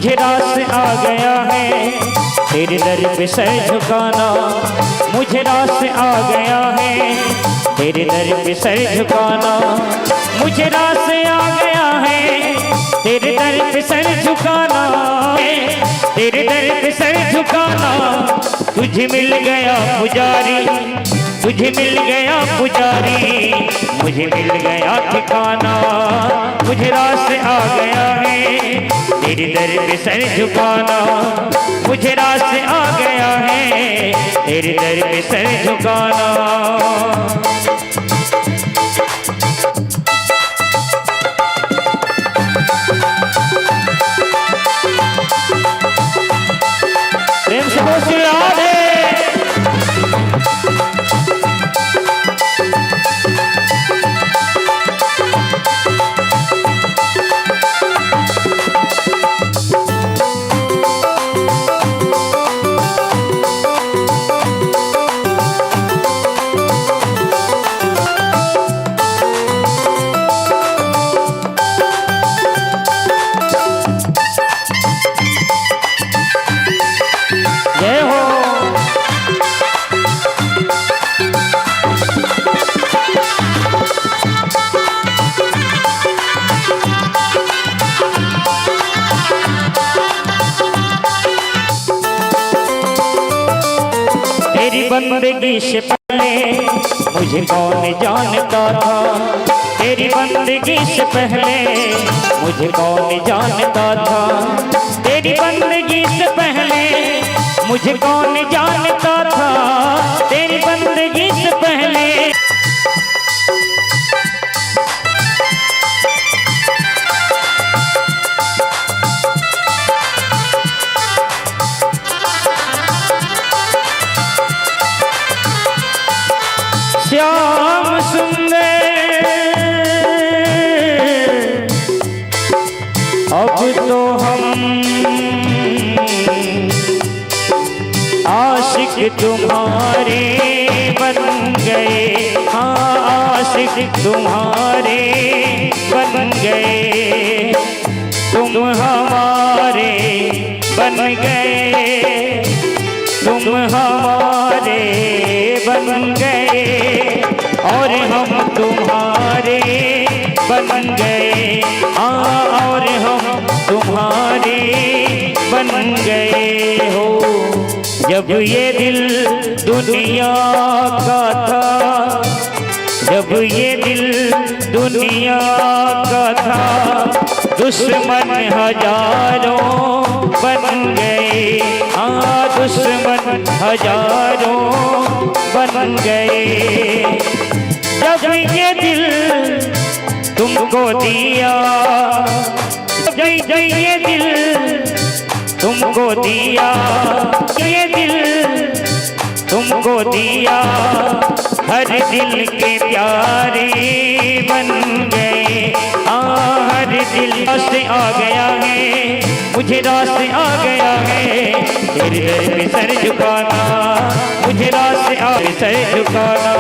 मुझे रास आ गया है तेरे दर पे सर झुकाना, मुझे रास आ गया है तेरे दर पे सर झुकाना, मुझे रास आ गया है तेरे दर पे सर झुकाना, तेरे दर पे सर झुकाना। तुझे मिल गया पुजारी, तुझे मिल गया पुजारी, मुझे मिल गया ठिकाना, मुझे रास आ गया है तेरे दर पे सर झुकाना, मुझे रास आ गया है तेरे दर पे सर झुकाना। प्रेम से बोल श्री राधे। जय हो। तेरी बंदगी से पहले मुझे कौन जानता था, तेरी बंदगी से पहले मुझे कौन जानता था, तेरी बंदगी से पहले मुझे कौन जानता था, तेरी बंदगी से पहले। श्याम सुंदर अब तो हम आशिक तुम्हारे बन गए, हाँ आशिक तुम्हारे बन गए, तुम हमारे बन गए, तुम हमारे बन गए और हम तुम्हारे बन गए, हाँ और हम तुम्हारे बन गए हो। जब ये दिल दुनिया का था, जब ये दिल दुनिया का था, दुश्मन हजारों बन गए, हाँ दुश्मन हजारों बन गए। जब ये दिल तुमको दिया, जब ये दिल तुमको दिया, ये दिल तुमको दिया, हर दिल के प्यारे बन गए, हाँ हर दिल से आ गया है, मुझे रास आ गया है तेरे दर पे सर झुकाना, मुझे रास आ सर झुकाना।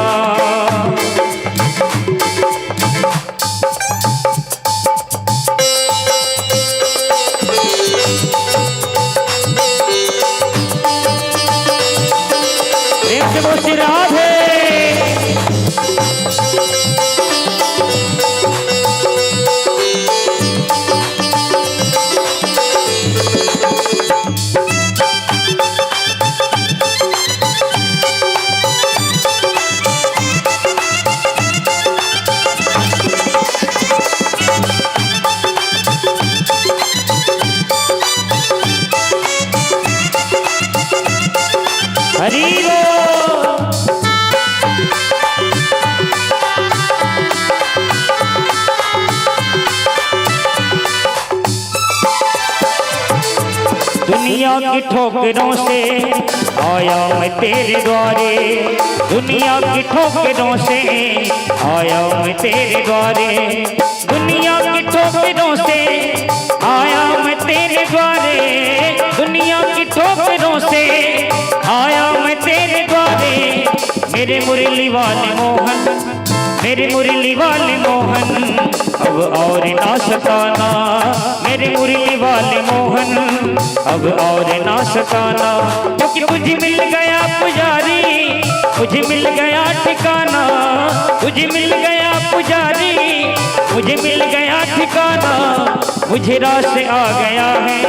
प्रेम से बोल श्री राधे। हरि बोल। दुनिया की ठोकरों से आया मैं तेरे द्वारे, दुनिया की ठोकरों से आया मैं तेरे द्वारे, दुनिया की ठोकरों से आया मैं तेरे द्वारे, दुनिया की ठोकरों से आया मैं तेरे द्वारे। मेरे मुरली वाले मोहन, मेरे मुरली वाले मोहन अब और ना सताना, मेरे मुरली वाले मोहन अब और ना सताना, क्योंकि मुझे मिल गया पुजारी, मुझे मिल गया ठिकाना, मुझे मिल गया पुजारी, मुझे मिल गया ठिकाना। मुझे रास आ गया है,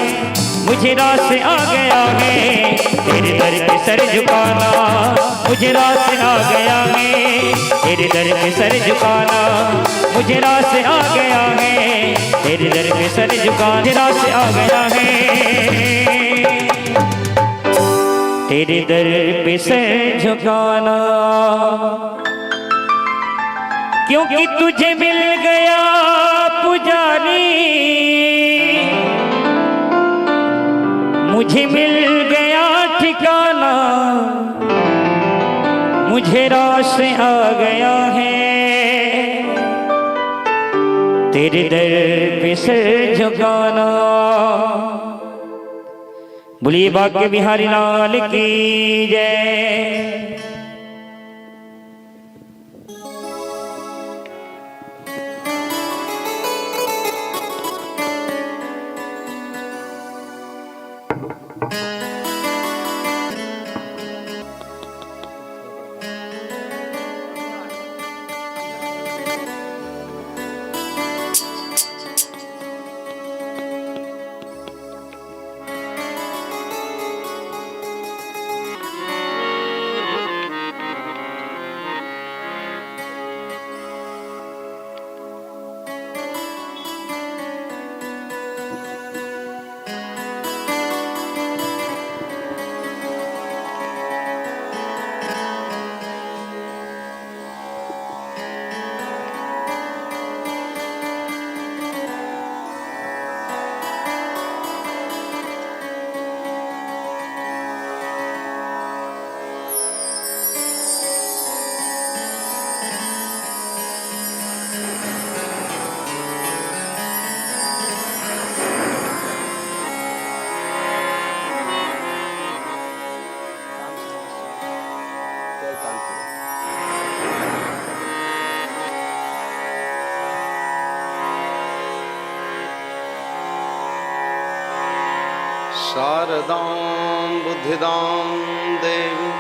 मुझे रास आ गया है, तेरे दर पे सर झुकाना। मुझे रास आ गया है, तेरे दर पे सर झुकाना। मुझे रास आ गया है, तेरे दर पे सर झुकाना। मुझे रास आ गया है, तेरे दर पे सर झुकाना, क्योंकि तुझे मिल गया पुजारी, मुझे मिल गया ठिकाना। मुझे रास आ गया है, तेरे दर पे सर झुकाना। बोलिए भाग्य बिहारी लाल की जय। शारदां बुद्धिदां देवी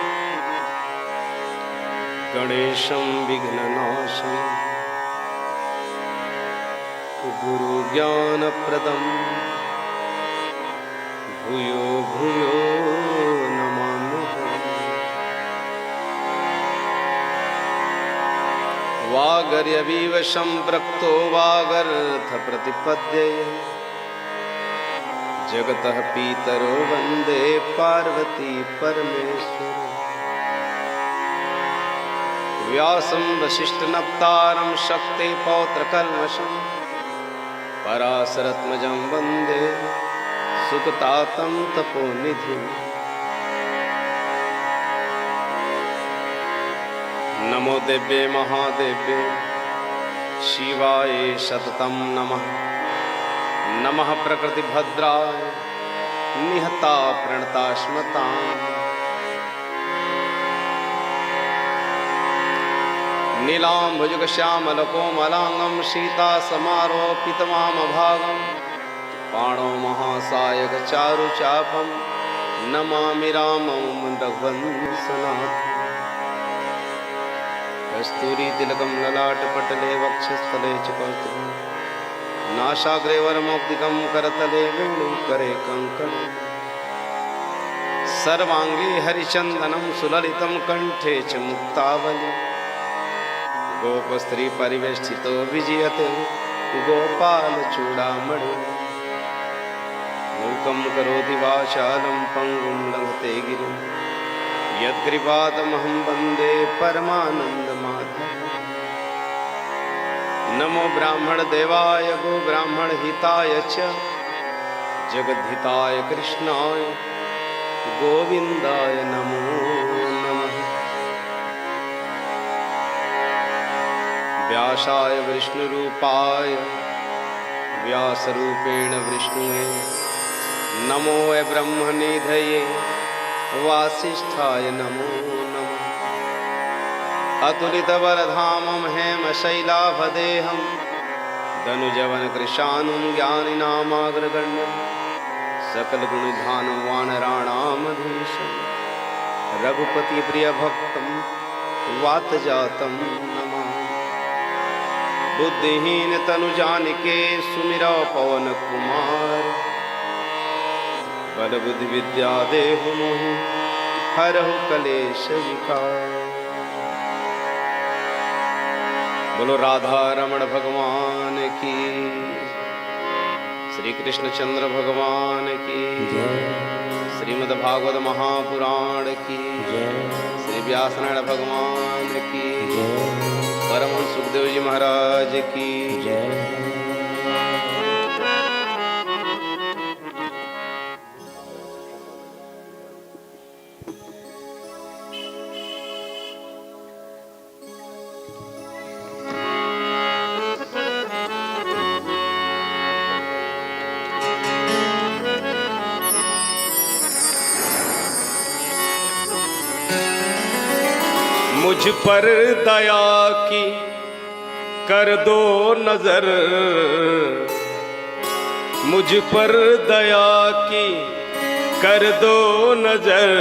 गणेशं विघ्ननाशं गुरुज्ञानप्रदं भूयो भूयो नमाम्यहम्। वागर्यविव सम्पृक्तो वागर्थप्रतिपद्ये जगतः पितरो वन्दे पार्वती परमेश्वर। व्यासं वसिष्ठनप्तारं शक्ते पौत्रकल्मषं पराशरत्मजं वन्दे सुकतातं तपोनिधिम्। नमो देव्ये महादेव्ये शिवाय सततं नमः। नमः प्रकृतिभद्राय निहता प्रणतास्मताम्। नीलाम्बुजगश्यामलकोमलाङ्गं सीतासमारोपितवामभागं पाणौ महासायकचारुचापं नमामि रामं रघुवंशनाथम्। कस्तूरीतिलकं ललाटपटले वक्षस्थले च कौस्तुभम् नासाग्रे वरमौक्तिकं करतले वेणुकरे कङ्कणम्। सर्वाङ्गे हरिचन्दनं सुललितं कण्ठे च मुक्तावली। गोपस्त्री परिवेष्टितो विजयते गोपालचूडामणि। मूकं करोति वाचालं पङ्गुं लङ्घते गिरिं यत्कृपातमहं वन्दे परमानन्दमाधवम्। नमो ब्राह्मण देवाय गो ब्राह्मण हिताय च जगद्धिताय कृष्णाय गोविंदाय नमो नमः। व्यासाय विष्णुरूपाय व्यासरूपेण विष्णुवे नमो ब्रह्मनिधये वासिष्ठाय नमो नमः। अतुलितबलधामं हेमशैलाभदेहं दनुजवनकृशानुं ज्ञानिनामाग्रगण्यं सकल गुण ध्यानवान राणामधीश रघुपति प्रिय भक्तम वात जातम नमः। बुद्धिहीन तनु जानिके सुमिरा पवन कुमार बल बुद्धि विद्या देहु मोहि हरहु कलेश विकार। बोलो राधा रमण भगवान की, श्री कृष्ण चंद्र भगवान की, श्रीमद् भागवत महापुराण की, श्री व्यासनारायण भगवान की, परमहंस सुखदेव जी महाराज की जय। मुझ पर दया की कर दो नजर, मुझ पर दया की कर दो नजर,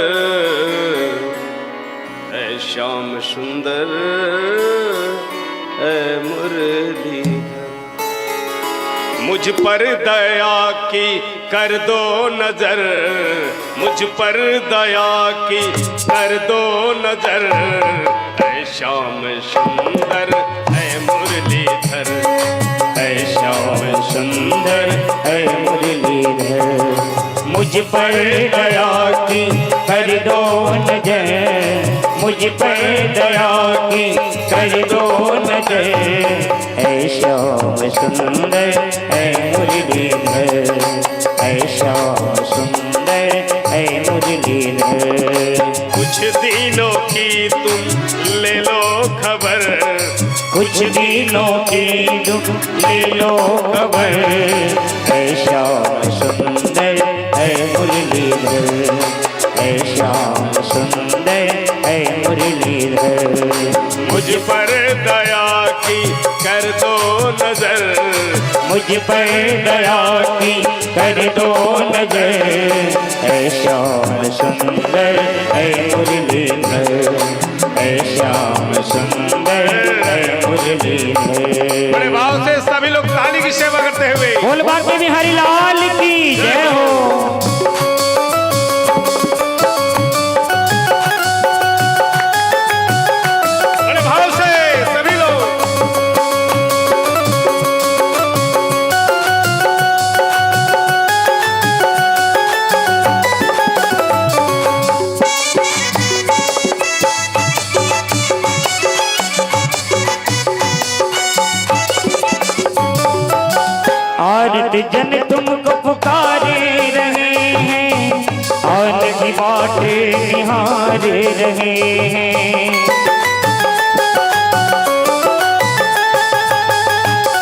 ऐ श्याम सुंदर ऐ मुरलीधर। मुझ पर दया की कर दो नजर, मुझ पर दया की कर दो नजर, ऐ श्याम सुंदर ऐ मुरलीधर, ऐ श्याम सुंदर ऐ मुरलीधर। मुझ पर दया की कर दो नजर, मुझ पर दया की कर दो नजर, ऐ श्याम सुंदर ऐ मुरलीधर, ऐ श्याम सुंदर ऐ मुरलीधर। कुछ दिनों की तुम ले लो खबर, कुछ दिनों की तुम ले लो खबर, ऐ श्याम सुंदर ऐ मुरलीधर, ऐ श्याम सुंदर ऐ मुरलीधर। मुझ पर दया की कर दो नजर, मुझ पर दया की कर दो नजर, ऐ श्याम सुंदर ऐ मुरलीधर, ऐ श्याम सुंदर ऐ मुरलीधर। बड़े भाव से सभी लोग ताली की सेवा करते हुए बोल बाकी बिहारी लाल की जय हो। बड़े भाव से सभी लोग आरत जन तुमको पुकारे रहे हैं, और की बातें निहारे रहे हैं।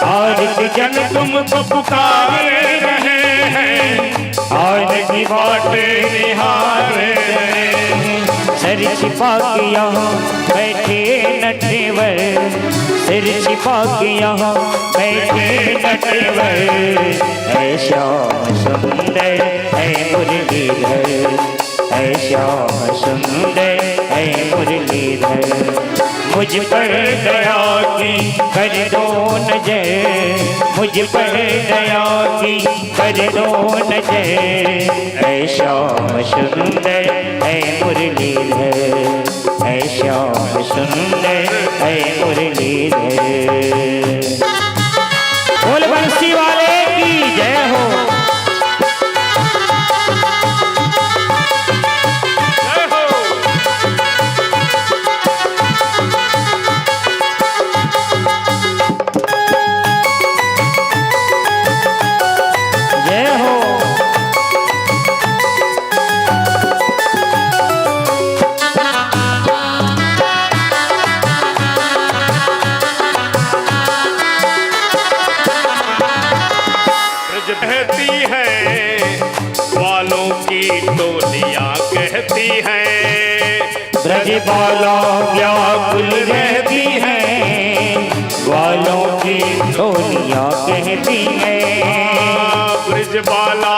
आरत जन तुमको पुकारे रहे हैं, और की बातें निहारे रहे हैं। सर छिपा के यहाँ बैठे नटेवर, सिर छिपा के यहाँ बैठे नटेवर, ऐ श्याम सुंदर ऐ मुरलीधर, ऐ श्याम सुंदर ऐ मुरलीधर। मुझ पर दया की कर दो नजर, मुझ पर दया की कर दो नजर, ऐ श्याम सुंदर ऐ मुरलीधर, ऐ श्याम सुंदर ऐ मुरलीधर। बोल बंसी वाले की जय हो। कहती है वालों की टोलियां कहती है, ब्रज बाला व्याकुल रहती हैं, वालों की टोलियां कहती हैं। ब्रजबाला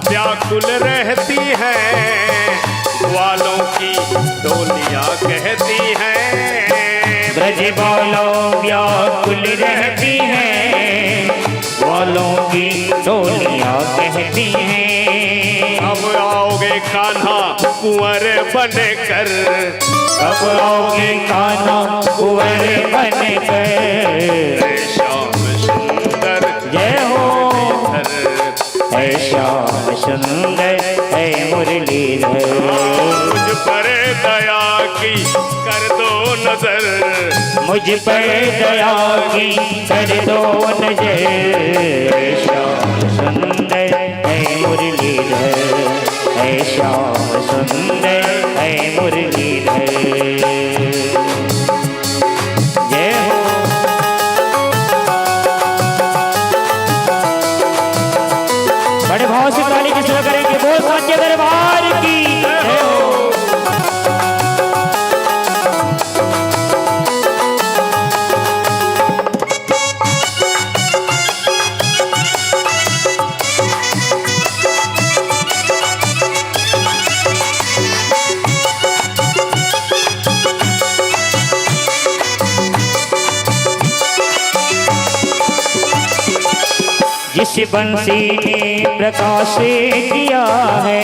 व्याकुल रहती हैं, ग्वालों की टोलियां कहती हैं। ब्रजबाला व्याकुल रहती हैं, ग्वालों की टोलियां कहती हैं। अब आओगे कान्हा कुंवर बनकर, कब आओगे कान्हा कुंवर बनकर। श्याम सुंदर जय हो मुरलीधर, है श्याम सुंदर है मुरलीधर। मुझ पर दया की कर दो नजर, मुझ पर दया की कर दो नजर। है श्याम सुंदर है मुरलीधर, है श्याम सुंदर है मुरलीधर। जय हो बड़े भाव से ताली की सेवा करेंगे। बोल साचे दरबार की जय हो। जिस बंसी ने प्रकाश किया है,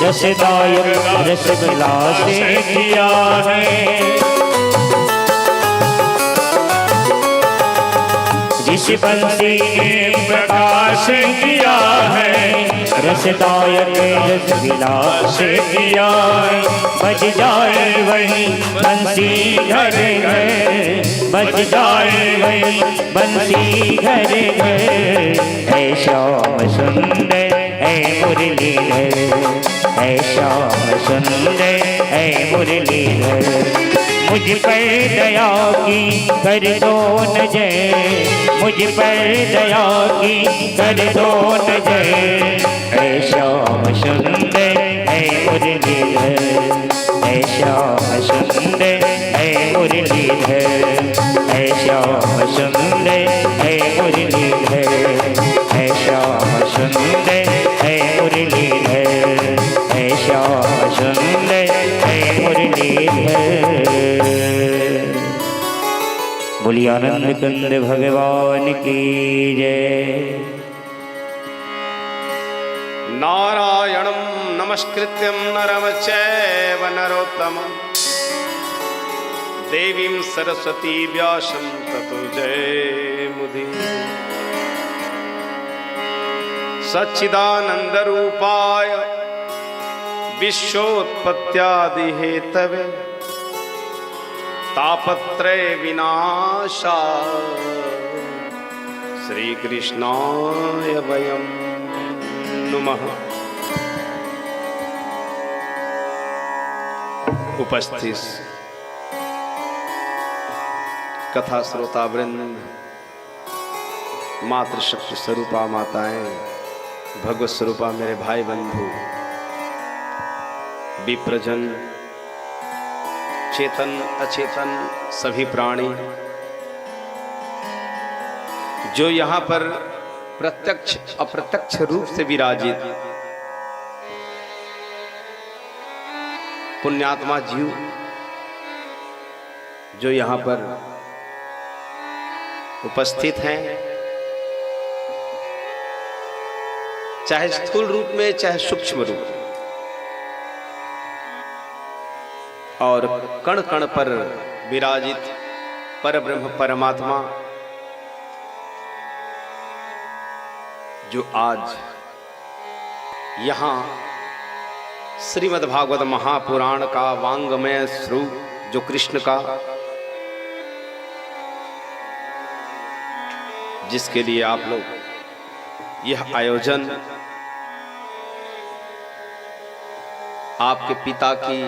रसदायक रस विलास किया है। जिस बंसी ने प्रकाश किया है, रसदायक रस विलास किया है। बज जाए वही बंसी घर घर, बज जाए वही बंसी घर घर। है श्याम सुंदर है मुरलीधर, है श्याम सुंदर है मुरलीधर। मुझ पर दया की कर दो नजर, मुझ पर दया की कर दो नजर। है श्याम सुंदर है मुरलीधर, है श्याम सुंदर है मुरलीधर। है श्याम सुंदर है मुरलीधर, है श्याम सुंदर है मुरलीधर। है श्याम सुंदर है मुरलीधर। बोलिए आनंद कंद भगवान की जय। नारायणं नमस्कृत्यं नरं चैव नरोत्तमं, देवीं सरस्वती व्यासं ततो जयमुदीरये। सच्चिदानन्दरूपाय विश्वोत्पत्त्यादिहेतवे, तापत्रय विनाशाय श्रीकृष्णाय वयं नमः। उपस्थित कथा श्रोता वृंद, मातृशक्ति स्वरूपा माताएं, भगवत स्वरूपा मेरे भाई बंधु, विप्रजन, चेतन अचेतन सभी प्राणी जो यहाँ पर प्रत्यक्ष अप्रत्यक्ष रूप से विराजित पुण्यात्मा जीव जो यहाँ पर उपस्थित हैं, चाहे स्थूल रूप में चाहे सूक्ष्म रूप में, और कण कण पर विराजित परब्रह्म परमात्मा जो आज यहाँ श्रीमद्भागवत महापुराण का वांगमय स्वरूप जो कृष्ण का, जिसके लिए आप लोग यह आयोजन आपके पिता की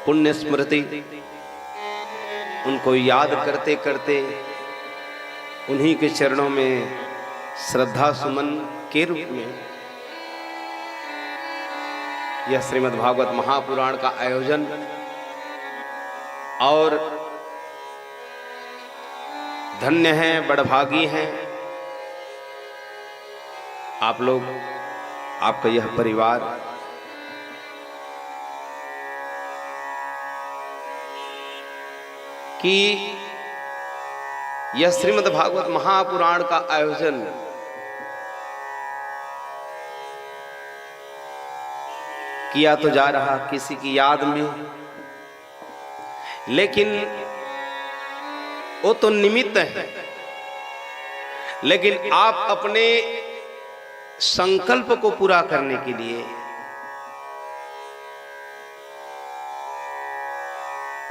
पुण्य स्मृति, उनको याद करते करते उन्हीं के चरणों में श्रद्धा सुमन के रूप में यह श्रीमद्भागवत महापुराण का आयोजन, और धन्य हैं, बड़भागी हैं आप लोग, आपका यह परिवार कि यह श्रीमद् भागवत महापुराण का आयोजन किया तो जा रहा किसी की याद में, लेकिन वो तो निमित्त है। लेकिन आप अपने संकल्प को पूरा करने के लिए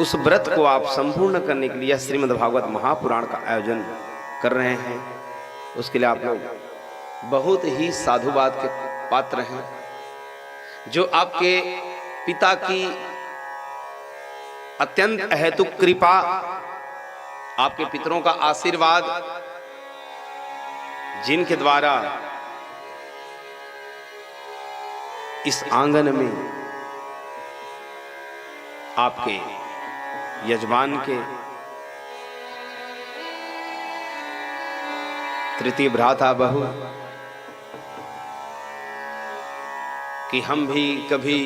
उस व्रत को आप संपूर्ण करने के लिए श्रीमद् भागवत महापुराण का आयोजन कर रहे हैं। उसके लिए आप लोग बहुत ही साधुवाद के पात्र हैं। जो आपके पिता की अत्यंत अहेतुक कृपा, आपके पितरों का आशीर्वाद, जिनके द्वारा इस आंगन में आपके यजमान के तृतीय भ्राता बहू कि हम भी कभी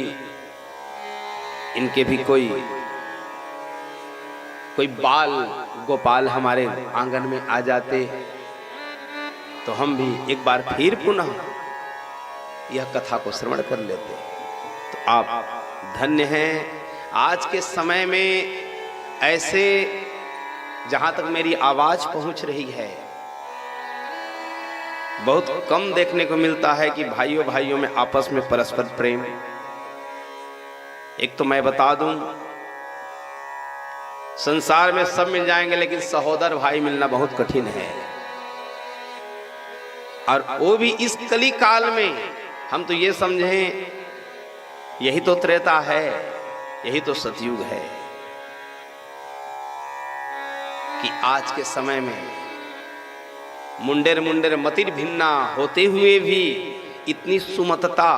इनके भी कोई बाल गोपाल हमारे आंगन में आ जाते तो हम भी एक बार फिर पुनः यह कथा को श्रवण कर लेते। तो आप धन्य हैं। आज के समय में ऐसे, जहां तक मेरी आवाज पहुंच रही है, बहुत कम देखने को मिलता है कि भाइयों भाइयों में आपस में परस्पर प्रेम। एक तो मैं बता दूं, संसार में सब मिल जाएंगे लेकिन सहोदर भाई मिलना बहुत कठिन है, और वो भी इस कली काल में। हम तो ये समझें यही तो त्रेता है, यही तो सतयुग है, कि आज के समय में मुंडेर मुंडेर मतिर भिन्ना होते हुए भी इतनी सुमतता,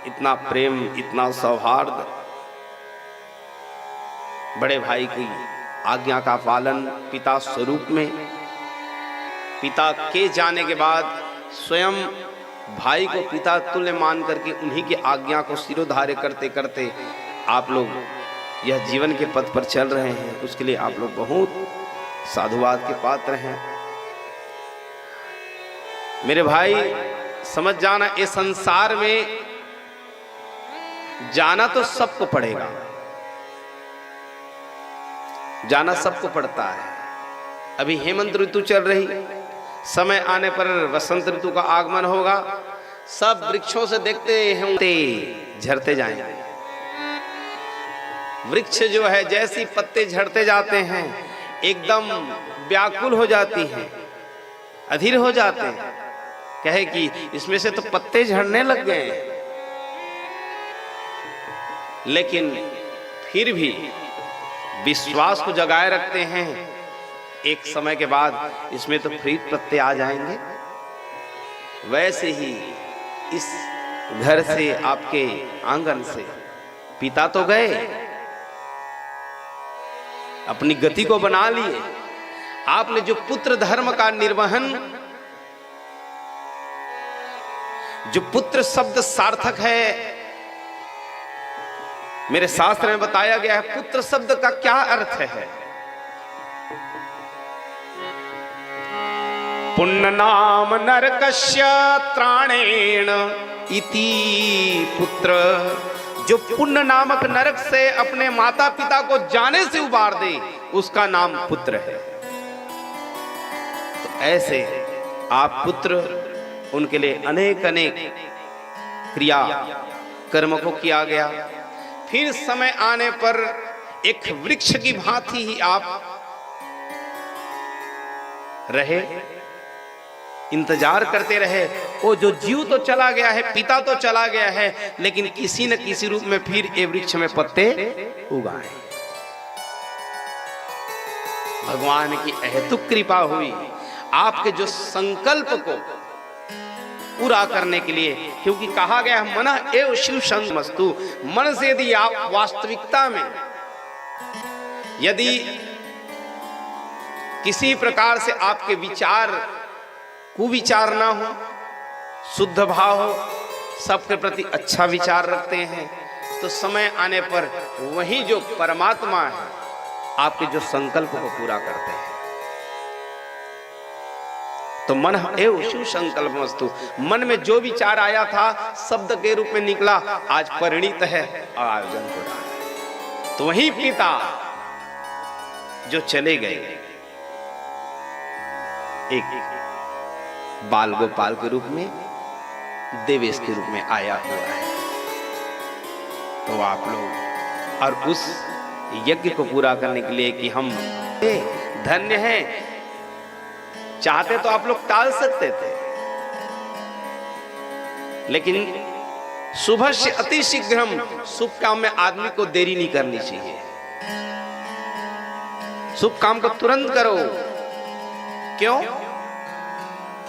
इतना प्रेम, इतना सौहार्द, बड़े भाई की आज्ञा का पालन पिता स्वरूप में, पिता के जाने के बाद स्वयं भाई को पिता तुल्य मान करके उन्हीं की आज्ञा को सिरोधार्य करते करते आप लोग यह जीवन के पथ पर चल रहे हैं। उसके लिए आप लोग बहुत साधुवाद के पात्र हैं। मेरे भाई समझ जाना, इस संसार में जाना तो सबको पड़ेगा, जाना सबको पड़ता है। अभी हेमंत ऋतु चल रही, समय आने पर वसंत ऋतु का आगमन होगा। सब वृक्षों से देखते हैं झड़ते जाएंगे। वृक्ष जो है जैसी पत्ते झड़ते जाते हैं एकदम व्याकुल हो जाती हैं, अधीर हो जाते हैं, कहे कि इसमें से तो पत्ते झड़ने लग गए हैं। लेकिन फिर भी विश्वास को जगाए रखते हैं, एक समय के बाद इसमें तो फिर पत्ते आ जाएंगे। वैसे ही इस घर से, आपके आंगन से पिता तो गए, अपनी गति को बना लिए। आपने जो पुत्र धर्म का निर्वहन, जो पुत्र शब्द सार्थक है, मेरे शास्त्र में बताया गया है पुत्र शब्द का क्या अर्थ है। पुण्य नाम नरकस्य त्राणेन इति पुत्र, जो पुण्य नामक नरक से अपने माता पिता को जाने से उबार दे उसका नाम पुत्र है। तो ऐसे आप पुत्र, उनके लिए अनेक अनेक क्रिया कर्म को किया गया। फिर समय आने पर एक वृक्ष की भांति ही आप रहे, इंतजार करते रहे। वो जो जीव तो चला गया है, पिता तो चला गया है, लेकिन किसी न किसी रूप में फिर ये वृक्ष में पत्ते उगाए। भगवान की अहेतुक कृपा हुई आपके जो संकल्प को पूरा करने के लिए, क्योंकि कहा गया है मन एव शिव संगमस्तु। मन से यदि आप वास्तविकता में यदि किसी प्रकार से आपके विचार कुविचार ना हो, शुद्ध भाव हो, सबके प्रति अच्छा विचार रखते हैं, तो समय आने पर वही जो परमात्मा है आपके जो संकल्प को पूरा करते हैं। तो मन एव शिव संकल्प वस्तु, मन में जो विचार आया था शब्द के रूप में निकला, आज परिणित है और आयोजन हो रहा है। तो वही पिता जो चले गए एक बाल गोपाल के रूप में, देवेश के रूप में आया हुआ है। तो आप लोग और उस यज्ञ को पूरा करने के लिए कि हम धन्य हैं, चाहते तो आप लोग टाल सकते थे, लेकिन शुभ से अति शीघ्रम, शुभ काम में आदमी को देरी नहीं करनी चाहिए। शुभ काम को तुरंत करो। क्यों?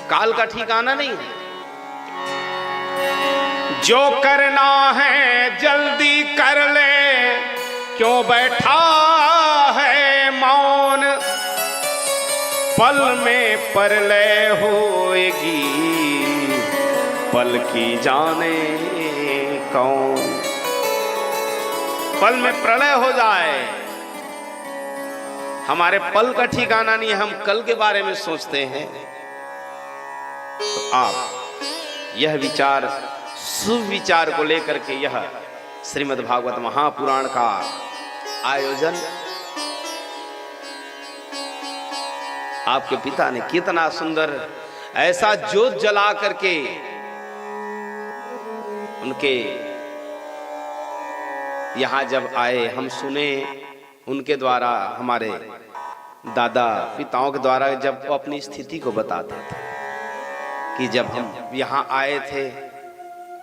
काल का ठिकाना नहीं है। जो करना है जल्दी कर ले, क्यों बैठा है मौन, पल में परलय होएगी, पल की जाने कौन। पल में प्रलय हो जाए, हमारे पल का ठिकाना नहीं, हम कल के बारे में सोचते हैं। तो आप यह विचार, सुविचार को लेकर के यह श्रीमद् भागवत महापुराण का आयोजन आपके पिता ने कितना सुंदर ऐसा ज्योत जला करके उनके यहां जब आए, हम सुने उनके द्वारा, हमारे दादा पिताओं के द्वारा जब वो अपनी स्थिति को बताते थे कि जब हम यहाँ आए थे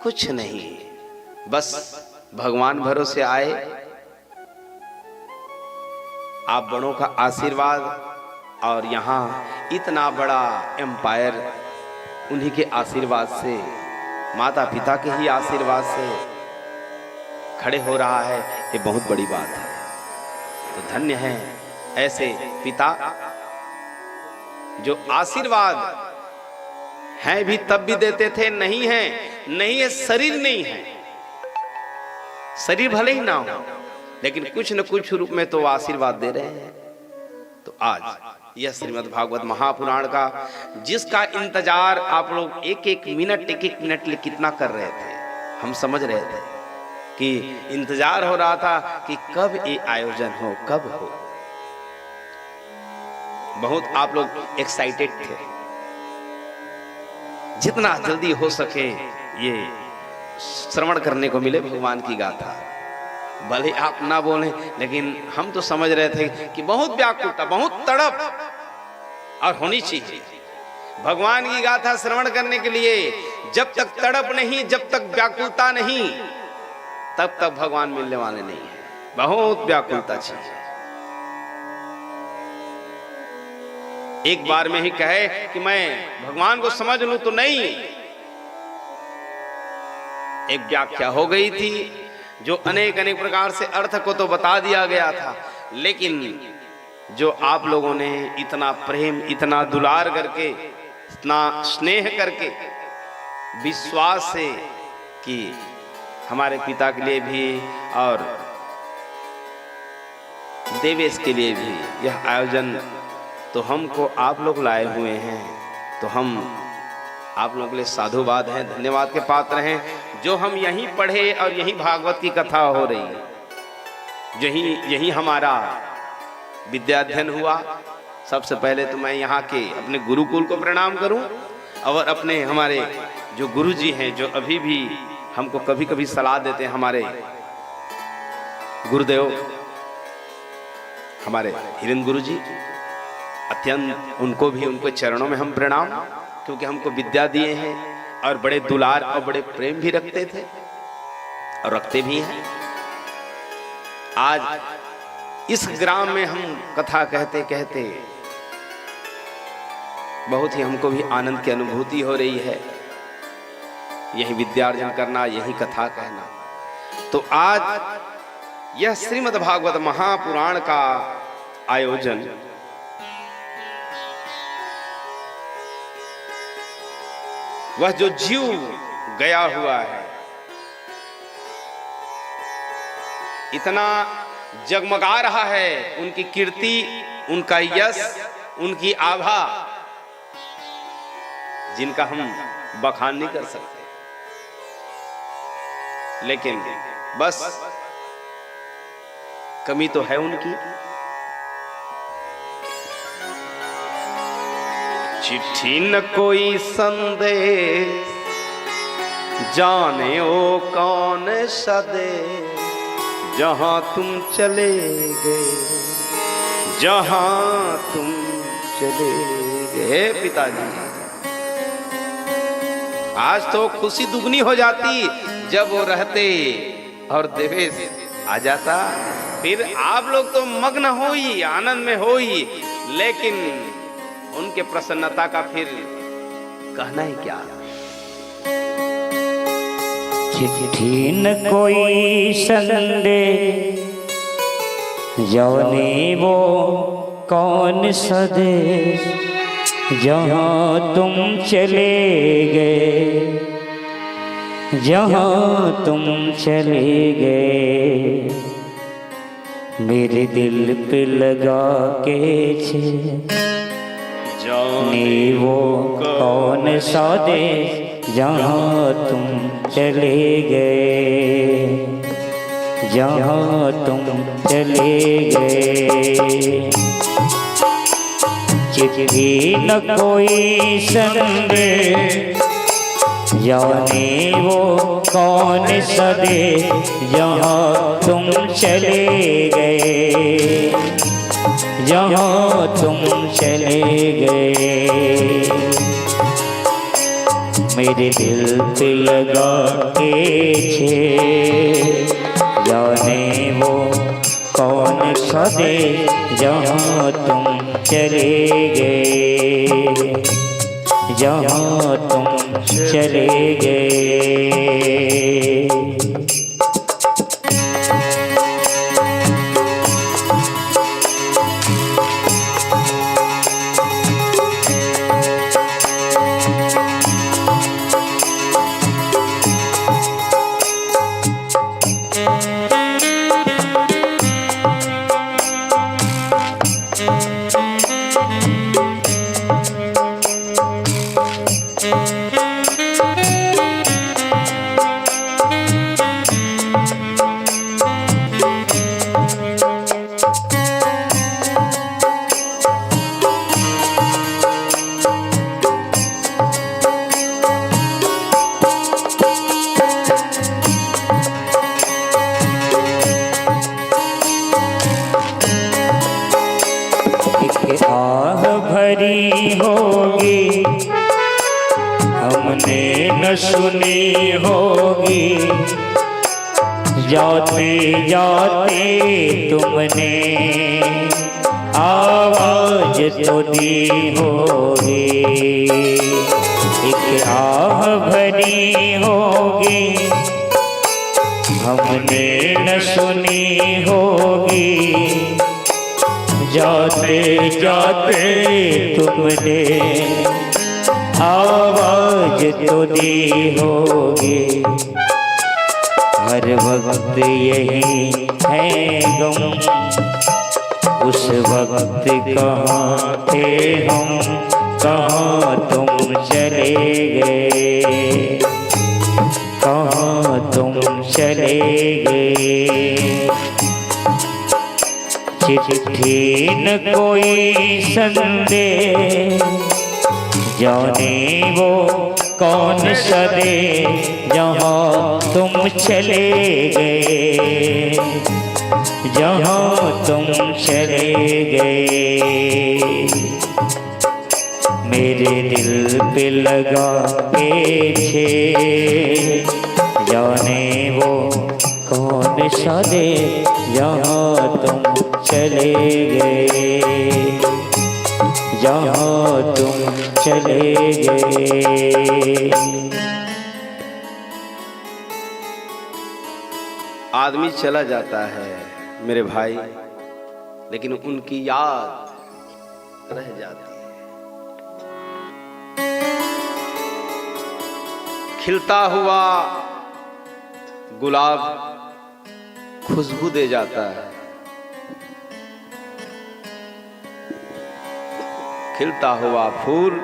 कुछ नहीं, बस भगवान भरोसे आए, आप बड़ों का आशीर्वाद, और यहाँ इतना बड़ा एम्पायर उन्हीं के आशीर्वाद से, माता पिता के ही आशीर्वाद से खड़े हो रहा है। ये बहुत बड़ी बात है। तो धन्य है ऐसे पिता जो आशीर्वाद हैं भी तब भी देते थे, नहीं है, नहीं है, शरीर नहीं है, शरीर भले ही ना हो, लेकिन कुछ न कुछ रूप में तो आशीर्वाद दे रहे हैं। तो आज यह श्रीमद् भागवत महापुराण का, जिसका इंतजार आप लोग एक एक मिनट लिए कितना कर रहे थे, हम समझ रहे थे कि इंतजार हो रहा था कि कब ये आयोजन हो, कब हो। बहुत आप लोग एक्साइटेड थे, जितना जल्दी हो सके ये श्रवण करने को मिले भगवान की गाथा। भले आप ना बोले, लेकिन हम तो समझ रहे थे कि बहुत व्याकुलता, बहुत तड़प और होनी चाहिए भगवान की गाथा श्रवण करने के लिए। जब तक तड़प नहीं, जब तक व्याकुलता नहीं, तब तक भगवान मिलने वाले नहीं है। बहुत व्याकुलता चाहिए। एक बार में ही कहे कि मैं भगवान को समझ लूं तो नहीं। एक व्याख्या हो गई थी जो अनेक अनेक प्रकार से अर्थ को तो बता दिया गया था, लेकिन जो आप लोगों ने इतना प्रेम, इतना दुलार करके, इतना स्नेह करके, विश्वास से कि हमारे पिता के लिए भी और देवेश के लिए भी यह आयोजन तो हमको आप लोग लाए हुए हैं, तो हम आप लोगों के लिए साधुवाद हैं, धन्यवाद के पात्र हैं। जो हम यहीं पढ़े और यहीं भागवत की कथा हो रही है, यही हमारा विद्याध्ययन हुआ। सबसे पहले तो मैं यहाँ के अपने गुरुकुल को प्रणाम करूं, और अपने हमारे जो गुरु जी हैं, जो अभी भी हमको कभी कभी सलाह देते हैं, हमारे गुरुदेव हमारे हिरेन गुरु जी, अत्यंत उनको भी, उनके चरणों में हम प्रणाम, क्योंकि हमको विद्या दिए हैं और बड़े दुलार और बड़े प्रेम भी रखते थे और रखते भी हैं। आज इस ग्राम में हम कथा कहते कहते बहुत ही हमको भी आनंद की अनुभूति हो रही है। यही विद्यार्जन करना, यही कथा कहना। तो आज यह श्रीमद् भागवत महापुराण का आयोजन वह जो जीव गया हुआ है, इतना जगमगा रहा है, उनकी कीर्ति, उनका यश, उनकी आभा, जिनका हम बखान नहीं कर सकते। लेकिन बस कमी तो है उनकी। चिट्ठी न कोई संदेश, जाने ओ कौन सदे, जहां तुम चले गए, जहां तुम चले गए। पिताजी, आज तो खुशी दुगनी हो जाती जब वो रहते और देवेश आ जाता। फिर आप लोग तो मग्न हो ही, आनंद में हो ही, लेकिन उनके प्रसन्नता का फिर कहना ही क्या। चिट्ठी न कोई संदेश, जाने वो कौन सदेश, जहाँ तुम चले गए, जहाँ तुम चले गए। मेरे दिल पे लगा के छे, जाने वो कौन सा देश, जहाँ तुम चले गए, जहाँ तुम चले गए। चिट्ठी न कोई संदेश, जाने वो कौन सा देश, जहाँ तुम चले गए, जहाँ तुम चले गए। मेरे दिल पे लगा के छे, जाने वो कौन सा देश, जहाँ तुम चले गए, जहाँ तुम चले गए। आह भरी होगी हमने न सुनी होगी, जाते जाते तुमने आवाज तो दी होगी। एक आह भरी होगी हमने न सुनी होगी, जाते जाते तुमने आवाज तो दी होगी। हर वक्त यही है गम, उस वक्त कहाँ थे हम, कहाँ तुम चले गए, कहाँ तुम चले गए। चिट्ठी न कोई संदेश, जाने वो कौन सा देश, जहाँ तुम चले गए, जहाँ तुम चले गए। मेरे दिल पे लगा के छे, जाने वो कौन सा देश, जहाँ तुम चले गए, जहाँ तुम चले गए। आदमी चला जाता है मेरे भाई, लेकिन उनकी याद रह जाती है। खिलता हुआ गुलाब खुशबू दे जाता है, खिलता हुआ फूल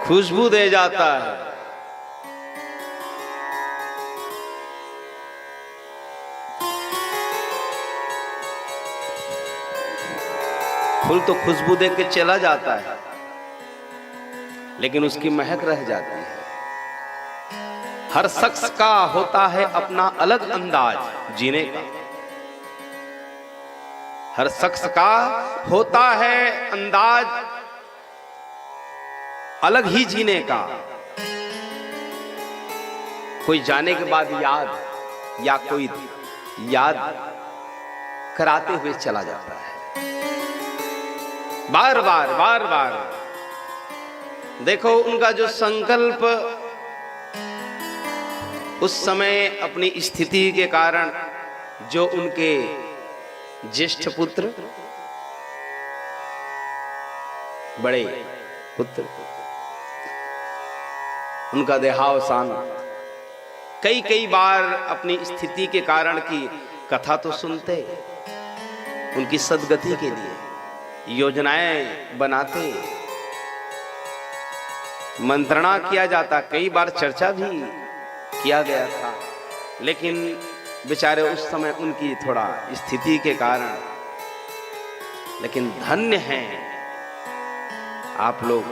खुशबू दे जाता है। फूल तो खुशबू दे के चला जाता है, लेकिन उसकी महक रह जाती है। हर शख्स का होता है अपना अलग अंदाज जीने का, हर शख्स का होता है अंदाज अलग ही जीने का। कोई जाने के बाद याद या कोई याद कराते हुए चला जाता है, बार बार बार बार। देखो उनका जो संकल्प उस समय अपनी स्थिति के कारण, जो उनके ज्येष्ठ पुत्र, बड़े पुत्र, उनका देहावसान, कई कई बार अपनी स्थिति के कारण की कथा तो सुनते, उनकी सद्गति के लिए योजनाएं बनाते, मंत्रणा किया जाता, कई बार चर्चा भी किया गया था। लेकिन बेचारे उस समय उनकी थोड़ा स्थिति के कारण, लेकिन धन्य हैं आप लोग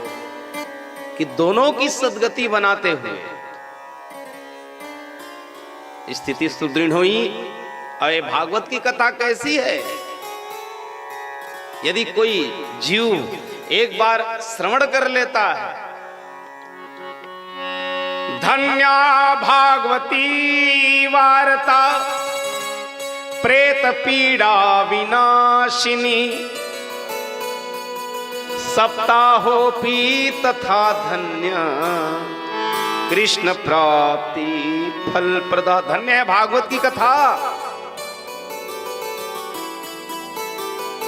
कि दोनों की सद्गति बनाते हुए स्थिति सुदृढ़ हुई। और ये भागवत की कथा कैसी है, यदि कोई जीव एक बार श्रवण कर लेता है, धन्या भागवती वार्ता प्रेत पीड़ा विनाशिनी, सप्ताहोपि तथा धन्य कृष्ण प्राप्ति फल प्रदा। धन्य है भागवत की कथा।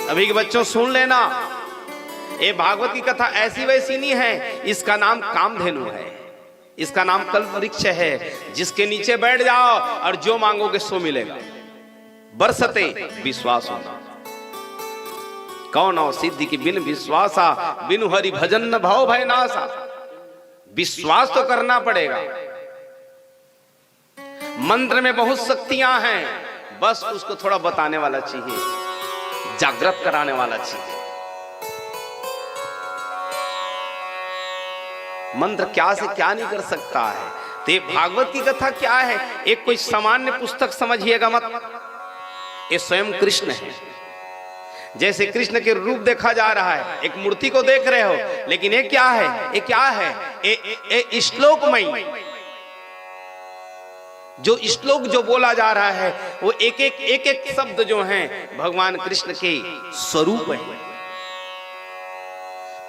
अभी के बच्चों सुन लेना, ये भागवत की कथा ऐसी वैसी नहीं है। इसका नाम कामधेनु है, इसका नाम कल्प वृक्ष है, जिसके नीचे बैठ जाओ और जो मांगोगे सो मिलेगा। बरसते विश्वास होना, कौन हो सिद्धि की बिन विश्वासा, बिनु हरि भजन न भव भय नासा। विश्वास तो करना पड़ेगा। मंत्र में बहुत शक्तियां हैं, बस उसको थोड़ा बताने वाला चाहिए, जागृत कराने वाला चाहिए। मंत्र क्या से क्या नहीं कर सकता है। तो भागवत की कथा क्या है, एक कोई सामान्य पुस्तक समझिएगा मत, ये स्वयं कृष्ण है। जैसे कृष्ण के रूप देखा जा रहा है, एक मूर्ति को देख रहे हो, लेकिन ये क्या है, ये क्या है, ये श्लोकमय जो श्लोक जो बोला जा रहा है, वो एक एक शब्द जो हैं भगवान कृष्ण के स्वरूप है।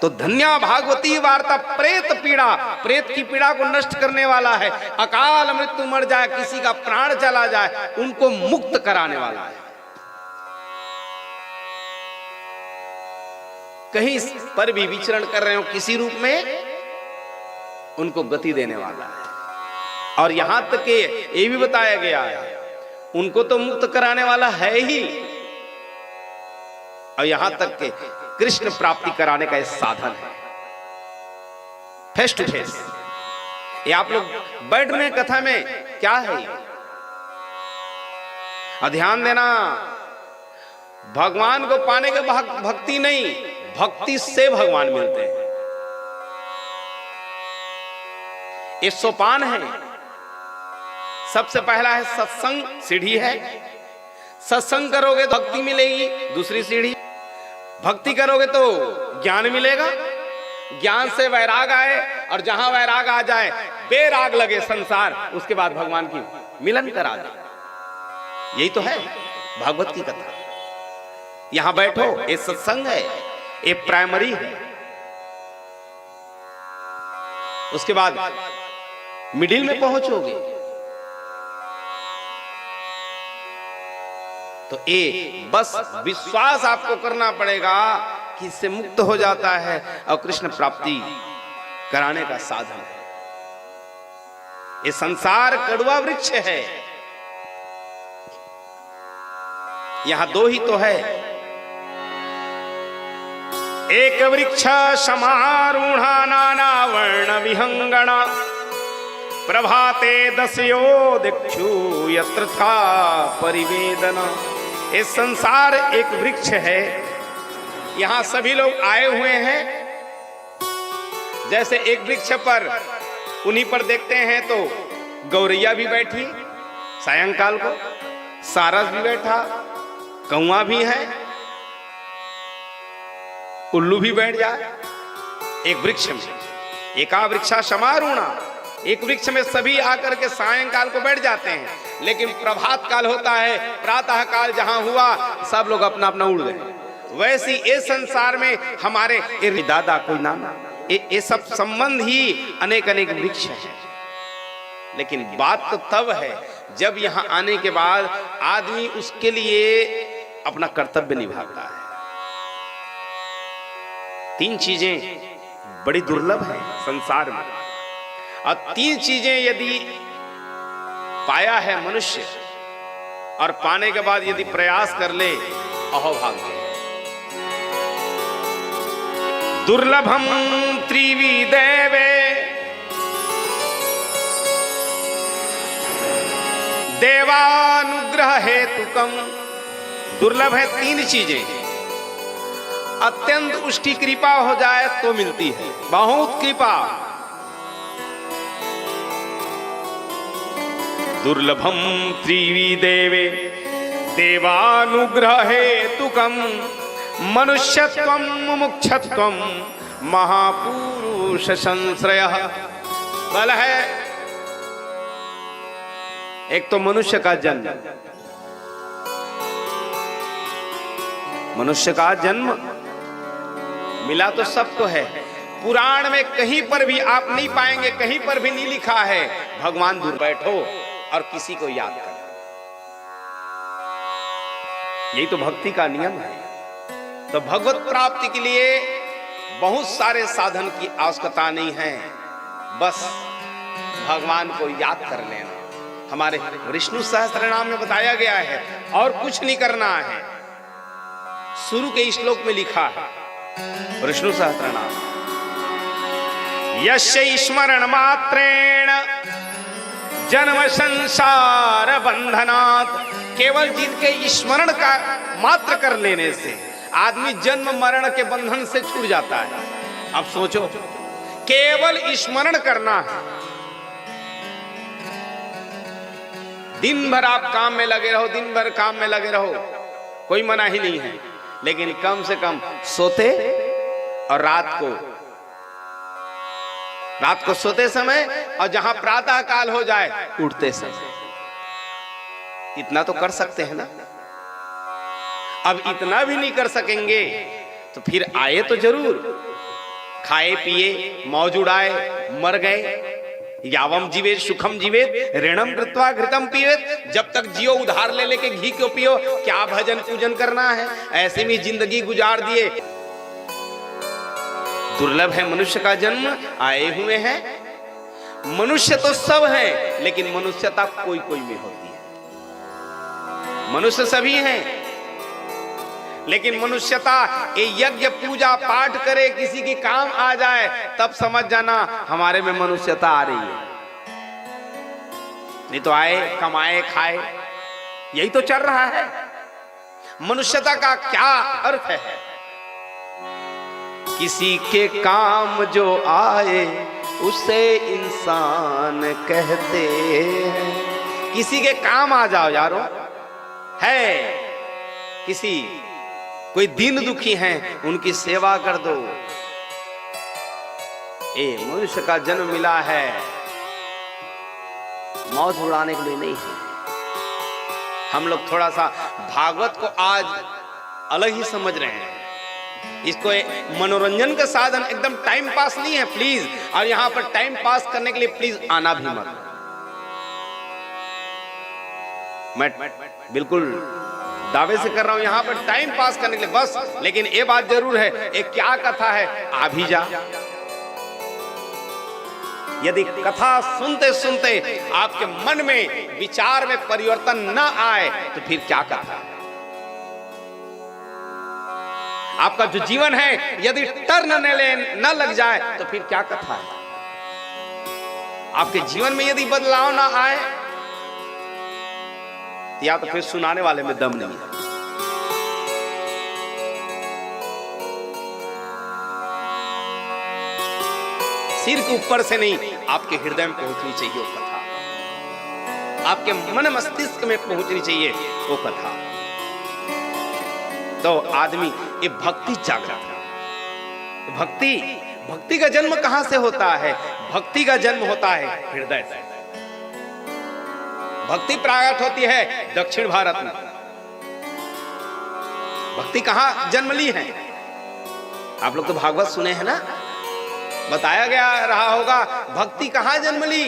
तो धन्या भागवती वार्ता प्रेत पीड़ा, प्रेत की पीड़ा को नष्ट करने वाला है। अकाल मृत्यु मर जाए, किसी का प्राण चला जाए, उनको मुक्त कराने वाला है। कहीं पर भी विचरण कर रहे हो किसी रूप में, उनको गति देने वाला है। और यहां तक कि ये भी बताया गया है, उनको तो मुक्त कराने वाला है ही, और यहां तक के कृष्ण प्राप्ति कराने का एक साधन है, फेस टू फेस। ये आप लोग बैठ रहे कथा में क्या है, और ध्यान देना, भगवान को पाने के भक्ति नहीं, भक्ति से भगवान मिलते हैं। ये सोपान है। सबसे पहला है सत्संग, सीढ़ी है। सत्संग करोगे तो भक्ति मिलेगी, दूसरी सीढ़ी। भक्ति करोगे तो ज्ञान मिलेगा, ज्ञान से वैराग आए, और जहां वैराग आ जाए, बेराग लगे संसार, उसके बाद भगवान की मिलन करा दे। यही तो है भागवत की कथा। यहां बैठो, ये सत्संग है, ये प्राइमरी है। उसके बाद मिडिल में पहुंचोगे तो ये बस विश्वास आपको करना पड़ेगा कि इससे मुक्त हो जाता है और कृष्ण प्राप्ति कराने का साधन है। ये संसार कड़वा वृक्ष है। यहां दो ही तो है। एक वृक्ष समारूढ़ा नाना वर्ण विहंगणा प्रभाते दस्यो दिक्षु यत्र था परिवेदना। ये संसार एक वृक्ष है। यहां सभी लोग आए हुए हैं। जैसे एक वृक्ष पर उन्हीं पर देखते हैं तो गौरैया भी बैठी सायंकाल को, सारस भी बैठा, कौआ भी है, उल्लू भी बैठ जाए एक वृक्ष में। एका वृक्षा समारूढ़ा, एक वृक्ष में सभी आकर के सायंकाल को बैठ जाते हैं। लेकिन प्रभात काल होता है, प्रातः काल जहां हुआ सब लोग अपना अपना उड़ गए। वैसी इस संसार में हमारे दादा कोई नाना ये सब संबंध ही अनेक अनेक वृक्ष हैं। लेकिन बात तो तब है जब यहां आने के बाद आदमी उसके लिए अपना कर्तव्य निभाता है। तीन चीजें बड़ी दुर्लभ है संसार में, और तीन चीजें यदि पाया है मनुष्य और पाने के बाद यदि प्रयास कर ले, अहोभाग्य। दुर्लभम त्रिविदेवे देवानुग्रह हेतुकम। दुर्लभ है तीन चीजें, अत्यंत उसकी कृपा हो जाए तो मिलती है, बहुत कृपा। दुर्लभम त्रिविदेवे देवानुग्रह हेतुकम मनुष्यत्वम मुमुक्षत्वम महापुरुष संश्रयः। बल है एक तो मनुष्य का जन्म, मनुष्य का जन्म मिला तो सबको है। पुराण में कहीं पर भी आप नहीं पाएंगे, कहीं पर भी नहीं लिखा है भगवान दूर बैठो और किसी को याद करो। यही तो भक्ति का नियम है। तो भगवत प्राप्ति के लिए बहुत सारे साधन की आवश्यकता नहीं है, बस भगवान को याद कर लेना। हमारे विष्णु सहस्त्रनाम में बताया गया है, और कुछ नहीं करना है। शुरू के श्लोक में लिखा है विष्णु सहस्त्रनाम, यस्य स्मरण मात्रेण जन्म संसार बंधनात्। केवल जिनके स्मरण का मात्र कर लेने से आदमी जन्म मरण के बंधन से छूट जाता है। अब सोचो, केवल स्मरण करना है। दिन भर आप काम में लगे रहो, दिन भर काम में लगे रहो, कोई मना ही नहीं है। लेकिन कम से कम सोते और रात को सोते समय, और जहां प्रातः काल हो जाए उठते समय, इतना तो कर सकते हैं ना। अब इतना भी नहीं कर सकेंगे तो फिर आए तो जरूर, खाए पिए मौज उड़ाए, मर गए। यावम जीवे सुखम जीवे ऋणम कृत्वा घृतम पीवेत। जब तक जियो उधार ले लेके घी क्यों पियो, क्या भजन पूजन करना है, ऐसे में जिंदगी गुजार दिए। दुर्लभ है मनुष्य का जन्म, आए हुए हैं। मनुष्य तो सब है, लेकिन मनुष्यता कोई कोई में होती है। मनुष्य सभी हैं, लेकिन मनुष्यता ये यज्ञ पूजा पाठ करे, किसी के काम आ जाए, तब समझ जाना हमारे में मनुष्यता आ रही है। नहीं तो आए कमाए खाए, यही तो चल रहा है। मनुष्यता का क्या अर्थ है? किसी के काम जो आए उसे इंसान कहते हैं। किसी के काम आ जाओ यारो, है किसी कोई दीन दुखी हैं, उनकी सेवा कर दो। मनुष्य का जन्म मिला है मौज उड़ाने के लिए नहीं है। हम लोग थोड़ा सा भागवत को आज अलग ही समझ रहे हैं। इसको मनोरंजन का साधन, एकदम टाइम पास नहीं है प्लीज। और यहां पर टाइम पास करने के लिए प्लीज आना भी मत। मैं बिल्कुल दावे से कर रहा हूं, यहां पर टाइम पास करने के लिए बस। लेकिन ये बात जरूर है, एक क्या कथा है, आ भी जा। यदि कथा सुनते सुनते आपके मन में विचार में परिवर्तन न आए तो फिर क्या कथा है? आपका जो जीवन है यदि टर्न न लग जाए तो फिर क्या कथा है? आपके जीवन में यदि बदलाव ना आए या तो फिर सुनाने वाले में दम नहीं है। सिर के ऊपर से नहीं, आपके हृदय में पहुंचनी चाहिए वो कथा, आपके मन मस्तिष्क में पहुंचनी चाहिए वो कथा। तो आदमी ये भक्ति जागृत है। भक्ति का जन्म कहां से होता है? भक्ति का जन्म होता है हृदय से। भक्ति प्रकट होती है दक्षिण भारत में। भक्ति कहां जन्म ली है? आप लोग तो भागवत सुने हैं ना, बताया गया रहा होगा भक्ति कहां जन्म ली।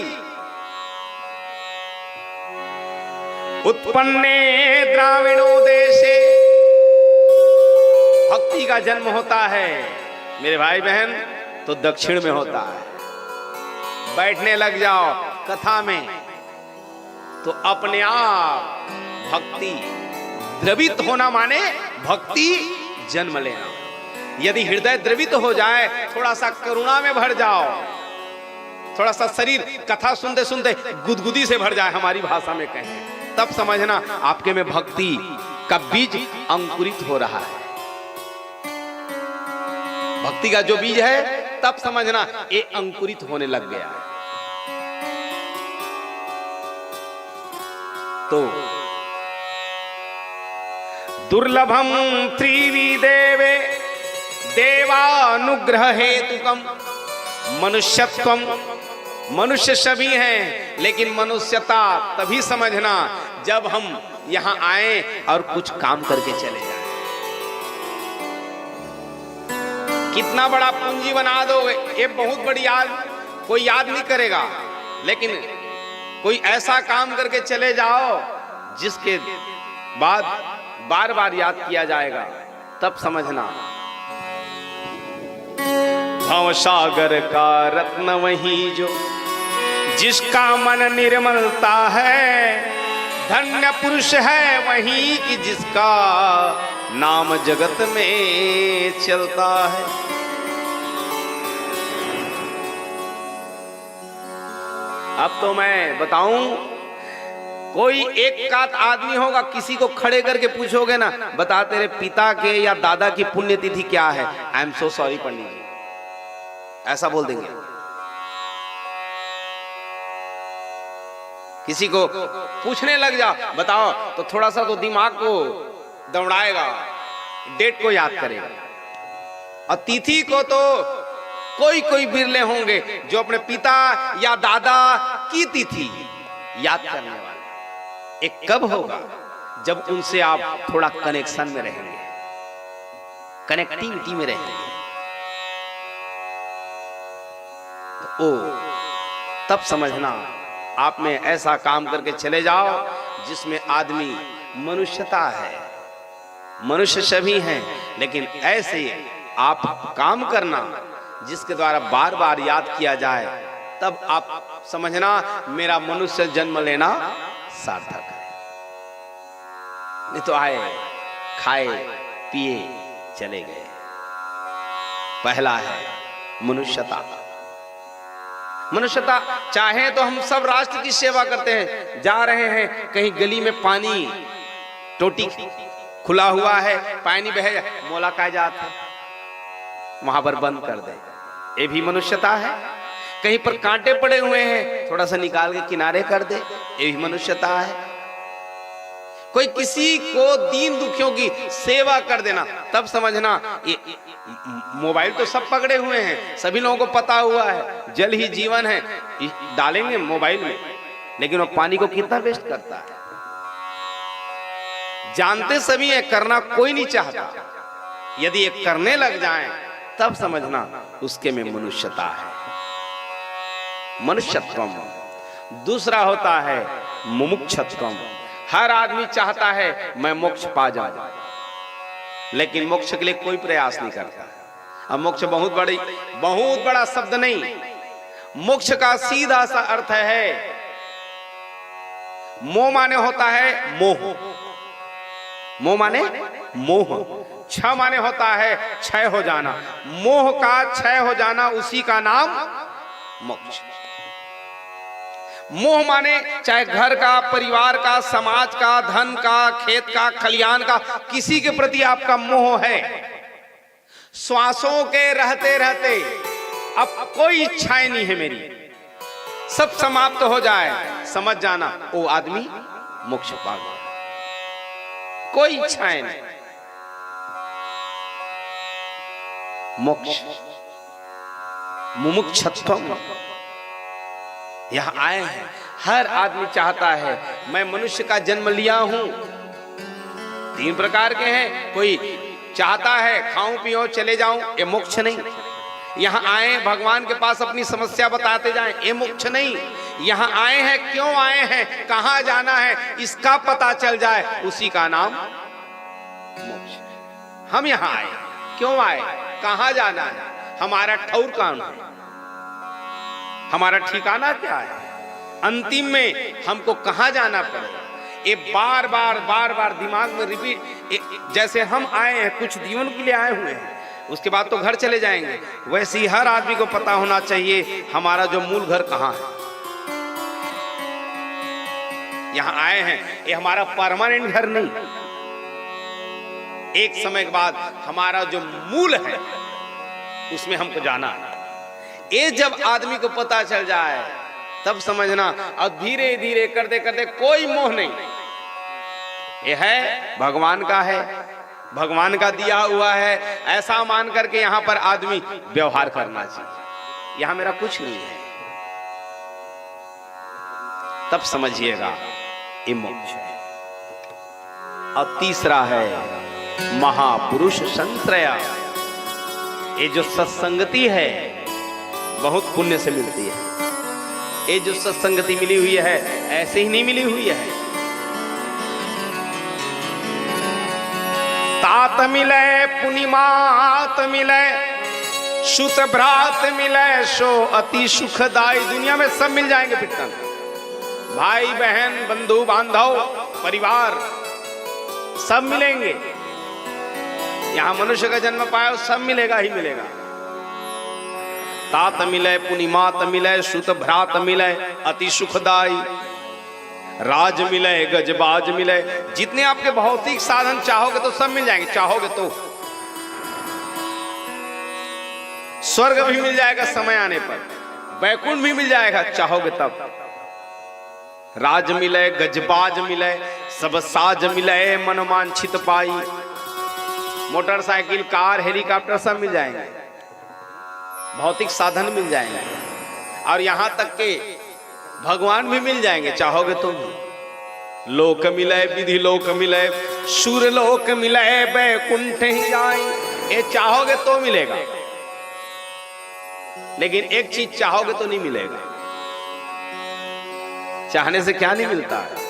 उत्पन्ने द्राविणो देशे, भक्ति का जन्म होता है मेरे भाई बहन तो दक्षिण में होता है। बैठने लग जाओ कथा में तो अपने आप भक्ति द्रवित होना माने भक्ति जन्म लेना। यदि हृदय द्रवित हो जाए, थोड़ा सा करुणा में भर जाओ, थोड़ा सा शरीर कथा सुनते सुनते गुदगुदी से भर जाए, हमारी भाषा में कहें, तब समझना आपके में भक्ति का बीज अंकुरित हो रहा है। भक्ति का जो बीज है तब समझना ये अंकुरित होने लग गया है। तो दुर्लभम त्रिविदेवे देवानुग्रह हेतुकम मनुष्यत्वम, मनुष्य सभी हैं लेकिन मनुष्यता तभी समझना जब हम यहां आए और कुछ काम करके चले जाएं। कितना बड़ा पूंजी बना दो, ये बहुत बड़ी कोई याद नहीं करेगा, लेकिन कोई ऐसा काम करके चले जाओ जिसके बाद बार बार याद किया जाएगा, तब समझना भव सागर का रत्न वही जो जिसका मन निर्मलता है, धन्य पुरुष है वही कि जिसका नाम जगत में चलता है। अब तो मैं बताऊं, कोई एक कात आदमी होगा, किसी को खड़े करके पूछोगे ना, बता तेरे पिता के या दादा की पुण्यतिथि क्या है, आई एम सो सॉरी पंडित जी, ऐसा बोल देंगे। किसी को पूछने लग जा बताओ तो थोड़ा सा तो दिमाग को दौड़ाएगा, डेट को याद करेगा, और तिथि को तो कोई कोई बिरले होंगे जो अपने पिता या दादा की तिथि याद करने वाले। एक कब होगा? जब उनसे आप थोड़ा कनेक्शन में रहेंगे, कनेक्टिविटी में रहेंगे, तो तब समझना आप में ऐसा काम करके चले जाओ जिसमें आदमी मनुष्यता है। मनुष्य सभी हैं लेकिन ऐसे आप काम करना जिसके द्वारा बार बार याद किया जाए, तब आप समझना मेरा मनुष्य जन्म लेना सार्थक है। नहीं तो आए खाए पिए चले गए। पहला है मनुष्यता। मनुष्यता चाहे तो हम सब राष्ट्र की सेवा करते हैं, जा रहे हैं कहीं गली में पानी टोटी खुला हुआ है, पानी बह जाए, मोला का जात है, वहां पर बंद कर दे, ये भी मनुष्यता है। कहीं पर कांटे पड़े हुए हैं, थोड़ा सा निकाल के किनारे कर दे, ये भी मनुष्यता है। कोई किसी को दीन दुखियों की सेवा कर देना, तब समझना ये मोबाइल तो सब पकड़े हुए हैं, सभी लोगों को पता हुआ है जल ही जीवन है, डालेंगे मोबाइल में, लेकिन वो पानी को कितना वेस्ट करता है। जानते सभी है, करना कोई नहीं चाहता। यदि ये करने लग जाएं, तब समझना उसके में मनुष्यता है, मनुष्यत्वम। दूसरा होता है मुमुक्षत्वम। हर आदमी चाहता है मैं मोक्ष पा जाऊं, लेकिन मोक्ष के लिए कोई प्रयास नहीं करता। अब मोक्ष बहुत बड़ा शब्द नहीं, मोक्ष का सीधा सा अर्थ है, मोह माने होता है मोह, मोह माने मोह, क्षय माने होता है क्षय हो जाना, मोह का क्षय हो जाना, उसी का नाम मोक्ष। मोह माने चाहे घर का, परिवार का, समाज का, धन का, खेत का, खलियान का, किसी के प्रति आपका मोह है, श्वासों के रहते रहते अब कोई इच्छाएं नहीं है मेरी, सब समाप्त हो जाए, समझ जाना वो आदमी मोक्ष पा गया, कोई इच्छाएं नहीं। मोक्ष मुमुक्षत्वम, यहां आए हैं। हर आदमी चाहता है मैं मनुष्य का जन्म लिया हूं, तीन प्रकार के हैं, कोई चाहता है खाऊं पियो चले जाऊं, ये मोक्ष नहीं। यहां आए भगवान के पास अपनी समस्या बताते जाएं, ये मोक्ष नहीं। यहां आए हैं, क्यों आए हैं, कहां जाना है, इसका पता चल जाए, उसी का नाम मोक्ष। हम यहां आए, क्यों आए, कहां जाना है, हमारा ठौर कौन है, हमारा ठिकाना क्या है, अंतिम में हमको कहां जाना पड़ेगा, ये बार बार बार बार दिमाग में रिपीट। जैसे हम आए हैं कुछ जीवन के लिए आए हुए हैं, उसके बाद तो घर चले जाएंगे, वैसे ही हर आदमी को पता होना चाहिए हमारा जो मूल घर कहां है। यहां आए हैं, ये हमारा परमानेंट घर नहीं, एक समय के बाद हमारा जो मूल है उसमें हमको जाना है। ये जब आदमी को पता चल जाए तब समझना, और धीरे धीरे करते करते कोई मोह नहीं, ये है भगवान का है, भगवान का दिया हुआ है, ऐसा मान करके यहां पर आदमी व्यवहार करना चाहिए। यहां मेरा कुछ नहीं है, तब समझिएगा ये मोक्ष है। और तीसरा है महापुरुष संत्रया, ये जो सत्संगति है बहुत पुण्य से मिलती है। ये जो सत्संगति मिली हुई है ऐसे ही नहीं मिली हुई है। तात मिले पुनिमात मिले, सुत भ्रात मिले, सो अति सुखदाई। दुनिया में सब मिल जाएंगे पिटन, भाई बहन बंधु बांधव परिवार सब मिलेंगे। यहां मनुष्य का जन्म पाया सब मिलेगा ही मिलेगा। तात मिले पुनिमात मिले, सुत भ्रात मिले, अति सुखदाई, राज मिले गजबाज मिले। जितने आपके भौतिक साधन चाहोगे तो सब मिल जाएंगे, चाहोगे तो स्वर्ग भी मिल जाएगा समय आने पर, वैकुंठ भी मिल जाएगा चाहोगे तब। राज मिले गजबाज मिले, सब साज मिले, मनोवांछित पाई। मोटरसाइकिल कार हेलीकॉप्टर सब मिल जाएंगे, भौतिक साधन मिल जाएंगे, और यहां तक के भगवान भी मिल जाएंगे चाहोगे तो। लोक मिले विधि लोक मिले, सूर्य लोक मिले, वैकुंठ ही जाए। ये चाहोगे तो मिलेगा, लेकिन एक चीज चाहोगे तो नहीं मिलेगा। चाहने से क्या नहीं मिलता है।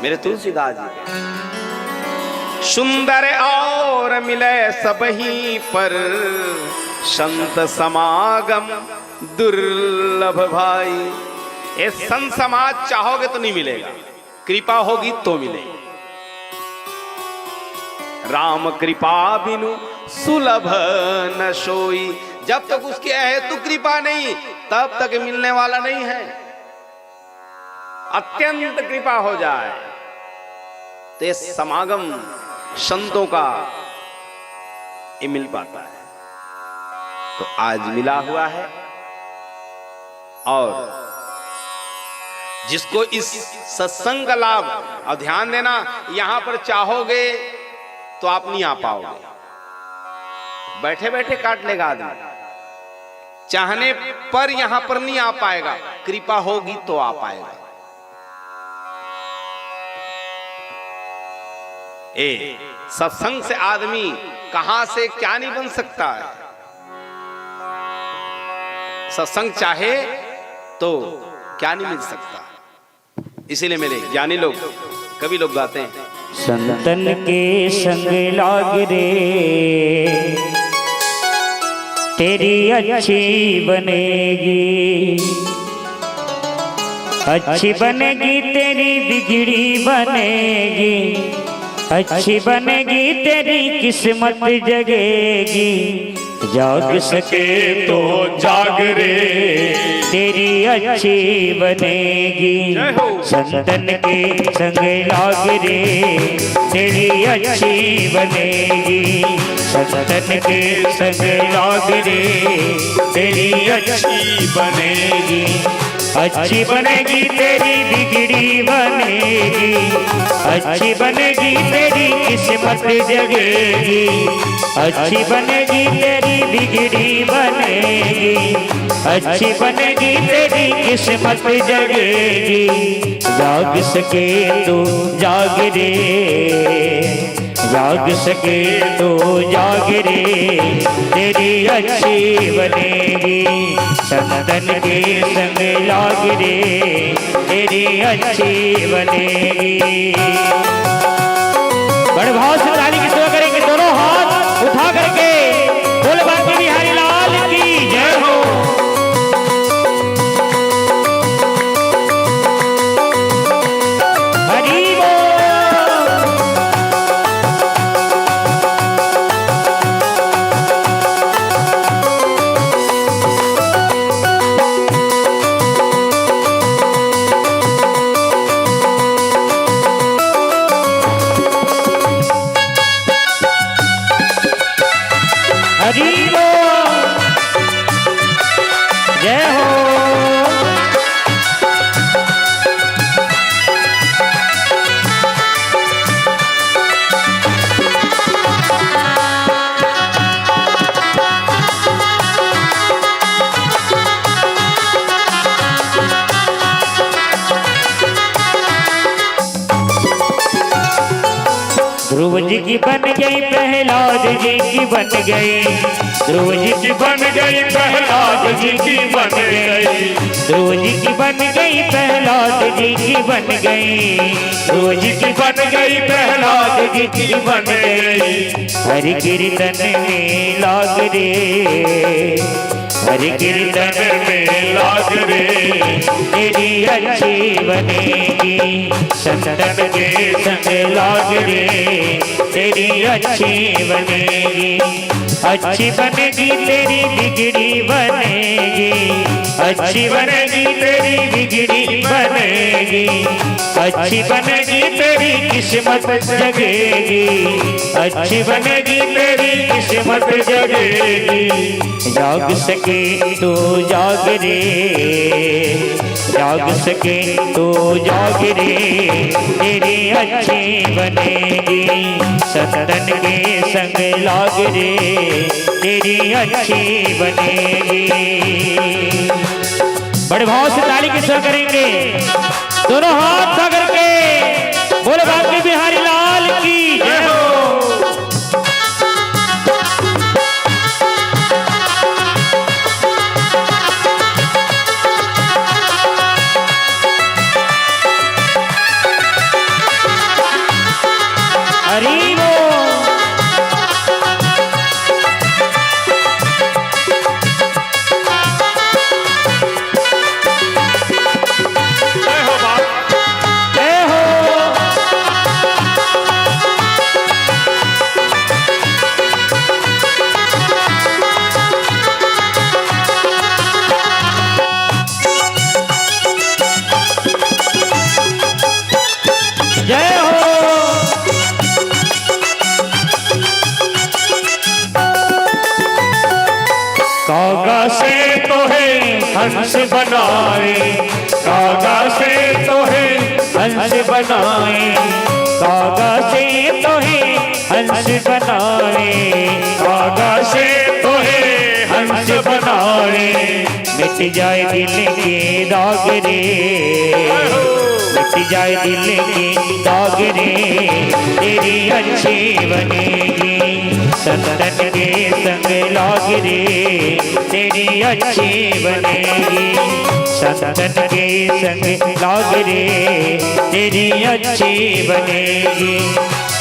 मेरे तुलसीदास जी के सुंदर और मिले सब ही पर, संत समागम दुर्लभ भाई। ये संत समाज चाहोगे तो नहीं मिलेगा, कृपा होगी तो मिलेगा। राम कृपा बिनु सुलभ न सोई। जब तक उसकी अहेतु कृपा नहीं तब तक मिलने वाला नहीं है। अत्यंत कृपा हो जाए तो समागम संतों का ये मिल पाता है। तो आज मिला हुआ है, और जिसको इस सत्संग का लाभ, और ध्यान देना यहां पर चाहोगे तो आप नहीं आ पाओगे, बैठे बैठे काट लेगा आदमी। चाहने पर यहां पर नहीं आ पाएगा, कृपा होगी तो आ पाएगा। ए सत्संग से आदमी कहां से क्या नहीं बन सकता है। सत्संग चाहे तो क्या नहीं मिल सकता। इसीलिए मेरे ज्ञानी लोग, कवि लोग गाते हैं, संतन के संग लाग रे, तेरी अच्छी बनेगी, अच्छी बनेगी तेरी बिगड़ी बनेगी, अच्छी बनेगी तेरी किस्मत जगेगी। जाग सके तो जाग रे, तेरी अच्छी बनेगी। संतन के संग लाग रे, तेरी अच्छी बनेगी। संतन के संग लाग रे, तेरी अच्छी बनेगी। अच्छी बनेगी तेरी बिगड़ी बनेगी, अच्छी बनेगी तेरी किस्मत जगेगी। अच्छी बनेगी तेरी बिगड़ी बनेगी, अच्छी बनेगी तेरी किस्मत जगेगी। जाग सके तो जाग रे, जाग सके तो जाग रे, तेरी अच्छी बनेगी। संतन के संग लाग रे, तेरी अच्छी बनेगी। बड़े भाव से ताली की सेवा करेंगे, दोनों हाथ उठा करके बोल बांके बिहारी लाल की जय हो। हरि बोल। हरि बोल, जय हो। ध्रुव जी की बन गई, प्रहलाद जी की बन गई। ध्रुव जी की बन गई, प्रहलाद जी की बन गई। ध्रुव जी की बन गई, प्रहलाद जी की बन गई। ध्रुव जी की बन गई, प्रहलाद जी की बन गई। हरि कीर्तन में लाग रे, हरि कीर्तन में लाग रे, तेरी अच्छी बनेगी। संतन के संग लाग रे, तेरी अच्छी बनेगी। अच्छी बनेगी तेरी बिगड़ी बनेगी, अच्छी बनेगी तेरी बिगड़ी बनेगी। अच्छी बनेगी तेरी किस्मत जगेगी, अच्छी बनेगी तेरी किस्मत जगेगी। जाग सके तो जाग रे, जाग सके तो जाग रे, तेरी अच्छी बनेगी। संतन के संग लाग रे, तेरी अच्छी बनेगी। बड़े भाव से ताली की सेवा करेंगे, दोनों हाथ उठा करके बोले बांके बिहारी लाल की जय हो। हरि बोल। जय हो। कागा से तो है हंस बनाए, कागा से तो है हंस बनाए। कागा से तो है हंस बनाए, कागा से तो है हंस बनाए। मिट जाए दिल के दाग रे, मिट जाए दिल के दाग रे, तेरी अच्छी बनेगी। संतन के संग लाग रे, तेरी अच्छी बनेगी। संतन के संग लाग रे, तेरी अच्छी बनेगी।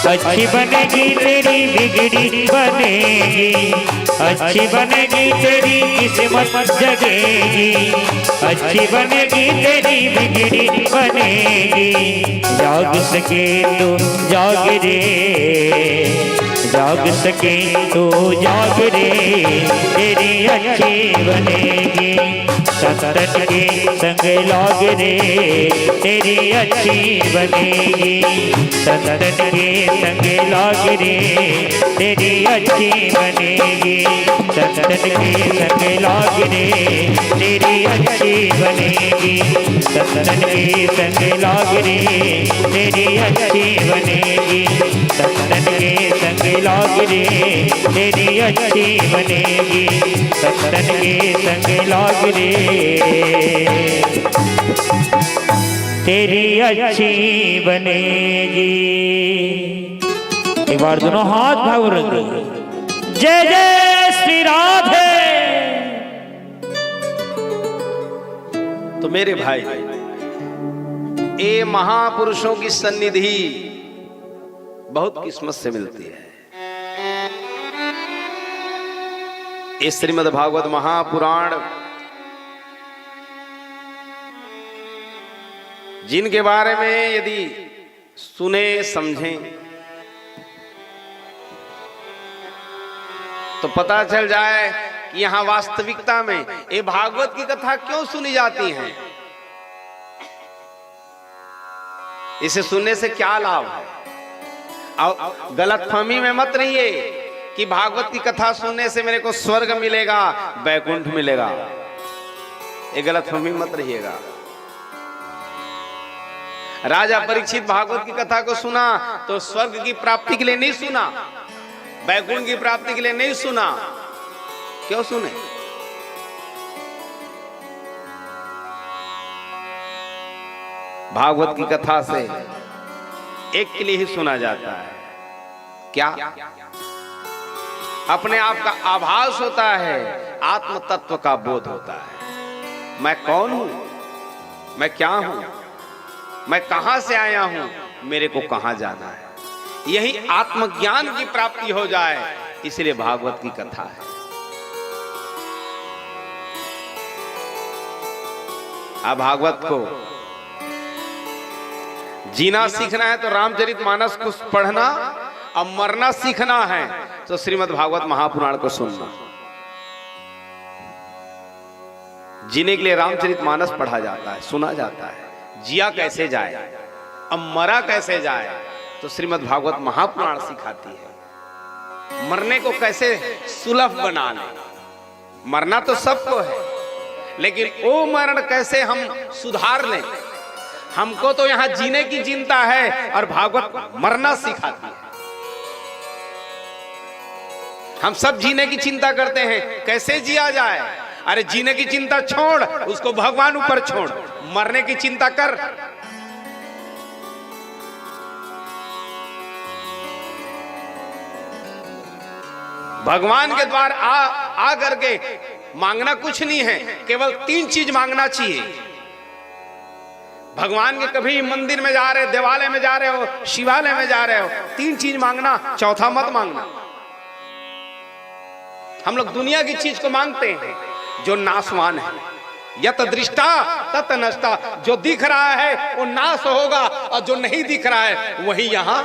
अच्छी बनेगी तेरी बिगड़ी बनेगी, अच्छी बनेगी तेरी किस्मत जगेगी, अच्छी बनेगी तेरी बिगड़ी बनेगी। जाग सके तो जाग रे, जाग सके तो जाग रे, तेरी अच्छी बनेगी। सतत के संग लाग रे, तेरी अच्छी बनेगी। सतत के संग लाग रे, तेरी अच्छी बनेगी। सतत के संग लाग रे, तेरी अच्छी बनेगी। सतत के संग लाग रे, तेरी अच्छी बनेगी। सतत के संग लाग रे, तेरी अच्छी बनेगी। सतत के संग लाग रे, तेरी अच्छी बनेगी। एक बार दोनों हाथ भाव रंगे, जय जय श्री राधे। तो मेरे भाई, ये महापुरुषों की सन्निधि बहुत किस्मत से मिलती है। ये श्रीमद् भागवत महापुराण जिनके बारे में यदि सुने समझें तो पता चल जाए कि यहां वास्तविकता में ये भागवत की कथा क्यों सुनी जाती है, इसे सुनने से क्या लाभ है। और गलतफहमी में मत रहिए कि भागवत की कथा सुनने से मेरे को स्वर्ग मिलेगा, वैकुंठ मिलेगा। ये गलतफहमी मत रहिएगा। राजा परीक्षित भागवत की कथा को सुना तो स्वर्ग की प्राप्ति के लिए नहीं सुना, वैकुंठ की प्राप्ति के लिए नहीं सुना। क्यों सुने? भागवत की कथा से एक के लिए ही सुना जाता है। क्या? अपने आप का आभास होता है, आत्म तत्व का बोध होता है। मैं कौन हूं, मैं क्या हूं, मैं कहां से आया हूं, मेरे को कहां जाना है। यही आत्मज्ञान की प्राप्ति हो जाए, इसलिए भागवत की कथा है। अब भागवत को जीना सीखना है तो रामचरितमानस को पढ़ना, अब मरना सीखना है तो श्रीमद् भागवत महापुराण को सुनना। जीने के लिए रामचरितमानस पढ़ा जाता है, सुना जाता है। जिया कैसे जाए, अब मरा कैसे जाए, तो श्रीमद् भागवत महापुराण सिखाती है। मरने को कैसे सुलभ बना ले। मरना तो सबको है, लेकिन वो मरण कैसे हम सुधार लें। हमको तो यहां जीने की चिंता है और भागवत मरना सिखाती है। हम सब जीने की चिंता करते हैं, कैसे जिया जाए। अरे जीने की चिंता छोड़, उसको भगवान ऊपर छोड़, मरने की चिंता कर। भगवान के द्वार आ करके मांगना कुछ नहीं है, केवल 3 चीज मांगना चाहिए। भगवान के कभी मंदिर में जा रहे, देवालय में जा रहे हो, शिवालय में जा रहे हो, 3 चीज मांगना, चौथा मत मांगना। हम लोग दुनिया की चीज को मांगते हैं जो नाशवान है। यत दृष्टा तत नष्टा, जो दिख रहा है वो नाश होगा और जो नहीं दिख रहा है वही यहां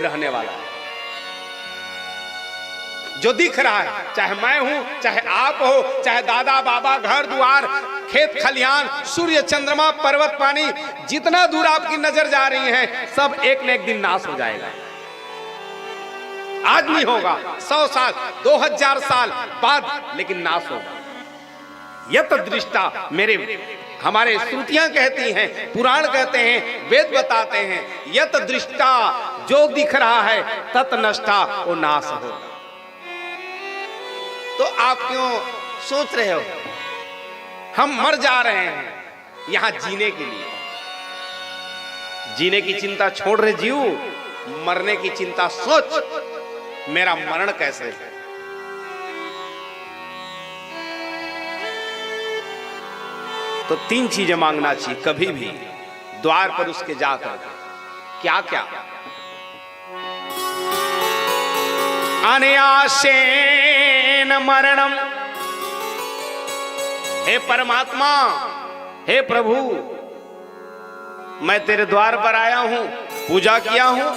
रहने वाला है। जो दिख रहा है, चाहे मैं हूं, चाहे आप हो, चाहे दादा बाबा, घर द्वार, खेत खलिहान, सूर्य चंद्रमा, पर्वत पानी, जितना दूर आपकी नजर जा रही है, सब एक न एक दिन नाश हो जाएगा। आज नहीं होगा, 100 साल 2000 साल बाद, लेकिन नाश होगा। यत दृष्टा, हमारे श्रुतियां कहती हैं, पुराण कहते हैं, वेद बताते हैं, यत दृष्टा, जो दिख रहा है, तत नष्टा, वो नाश होगा। तो आप क्यों सोच रहे हो हम मर जा रहे हैं यहां जीने के लिए? जीने की चिंता छोड़ रहे जीव, मरने की चिंता सोच, मेरा मरण कैसे है। तो 3 चीजें मांगना चाहिए कभी भी द्वार पर उसके जाकर। क्या क्या? अनायासेन मरणम। हे परमात्मा, हे प्रभु, मैं तेरे द्वार पर आया हूं, पूजा किया हूं,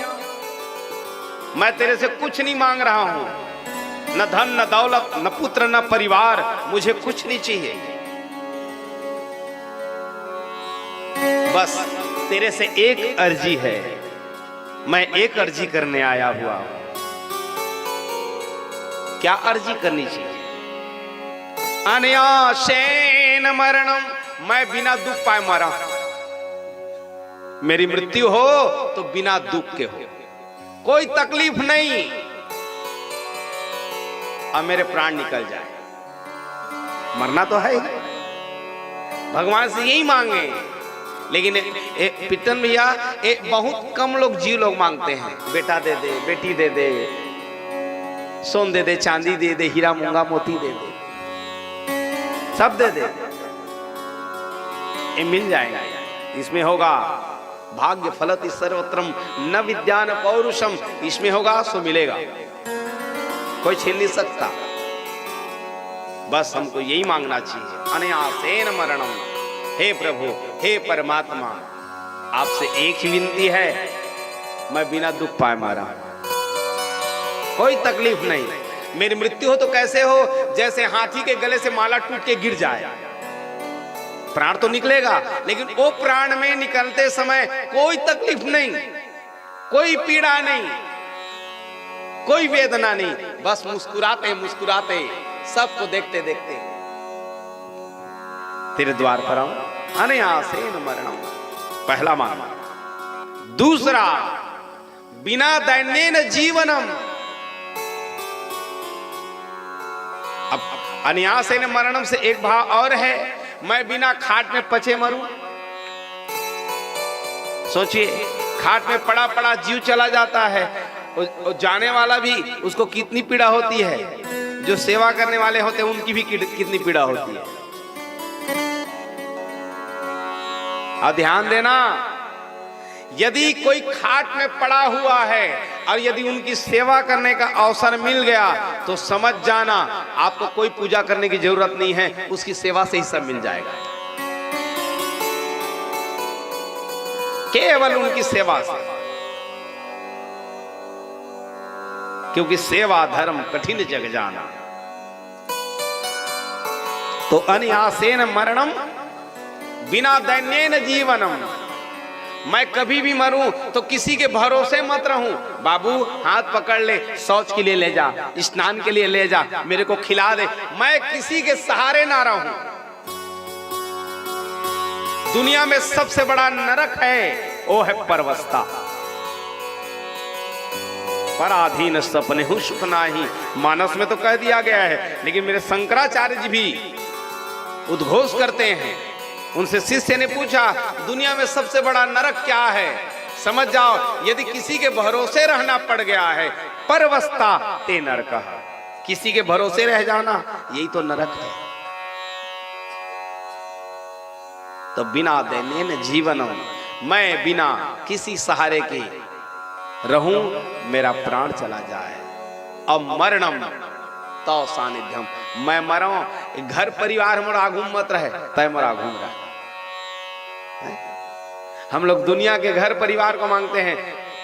मैं तेरे से कुछ नहीं मांग रहा हूं, न धन न दौलत न पुत्र न परिवार, मुझे कुछ नहीं चाहिए, बस तेरे से एक अर्जी है, मैं एक अर्जी करने आया हुआ हूं। क्या अर्जी करनी चाहिए? अनायासेन मरणम, मैं बिना दुख पाए मरा। मेरी मृत्यु हो तो बिना दुख के हो, कोई तकलीफ नहीं, अब मेरे प्राण निकल जाए। मरना तो है ही, भगवान से यही मांगे। लेकिन पितन भैया, बहुत कम लोग जीव लोग मांगते हैं, बेटा दे दे, बेटी दे दे, सोन दे दे, चांदी दे दे, हीरा मूंगा मोती दे दे, सब दे दे, ये मिल जाएगा। इसमें होगा भाग्य फलति सर्वत्रम न विद्यान पौरुषम, इसमें होगा सो मिलेगा, कोई छीन नहीं सकता। बस हमको यही मांगना चाहिए, अनायासेन मरणम। हे प्रभु, हे परमात्मा, आपसे एक ही विनती है, मैं बिना दुख पाए मारा, कोई तकलीफ नहीं। मेरी मृत्यु हो तो कैसे हो? जैसे हाथी के गले से माला टूट के गिर जाए, प्राण तो निकलेगा, लेकिन वो प्राण में निकलते समय कोई तकलीफ नहीं, कोई पीड़ा नहीं, कोई वेदना नहीं, बस मुस्कुराते मुस्कुराते, सबको देखते देखते तेरे द्वार पर आऊं। अनायासेन मरणम, पहला मांग। दूसरा, बिना दैन्येन जीवनम। अब अनायासेन मरणम से एक भाव और है, मैं बिना खाट में पचे मरूं। सोचिए, खाट में पड़ा पड़ा जीव चला जाता है, और जाने वाला भी, उसको कितनी पीड़ा होती है, जो सेवा करने वाले होते हैं उनकी भी कितनी पीड़ा होती है। और ध्यान देना, यदि कोई खाट में पड़ा हुआ है और यदि उनकी सेवा करने का अवसर मिल गया तो समझ जाना, आपको कोई पूजा करने की जरूरत नहीं है, उसकी सेवा से ही सब मिल जाएगा, केवल उनकी सेवा से। क्योंकि सेवा धर्म कठिन जग जाना। तो अनायासेन मरणम, बिना दैन्येन जीवनम। मैं कभी भी मरूं तो किसी के भरोसे मत रहूं, बाबू हाथ पकड़ ले, शौच के लिए ले जा, स्नान के लिए ले जा, मेरे को खिला दे, मैं किसी के सहारे ना रहूं। दुनिया में सबसे बड़ा नरक है, वो है परवस्था। पराधीन सपने हूं सुख नाही, मानस में तो कह दिया गया है, लेकिन मेरे शंकराचार्य जी भी उद्घोष करते हैं। उनसे शिष्य ने पूछा, दुनिया में सबसे बड़ा नरक क्या है? समझ जाओ, यदि किसी के भरोसे रहना पड़ गया है, परवस्था ते नरकः, किसी के भरोसे रह जाना यही तो नरक है। तो बिना दैन्येन जीवनम, मैं बिना किसी सहारे के रहूं, मेरा प्राण चला जाए। अब मरणम तो सानिध्यम, मैं मरो, घर परिवार हमारा घूम मत रहे, तय मरा घूम रहा है। हम लोग दुनिया के घर परिवार को मांगते हैं,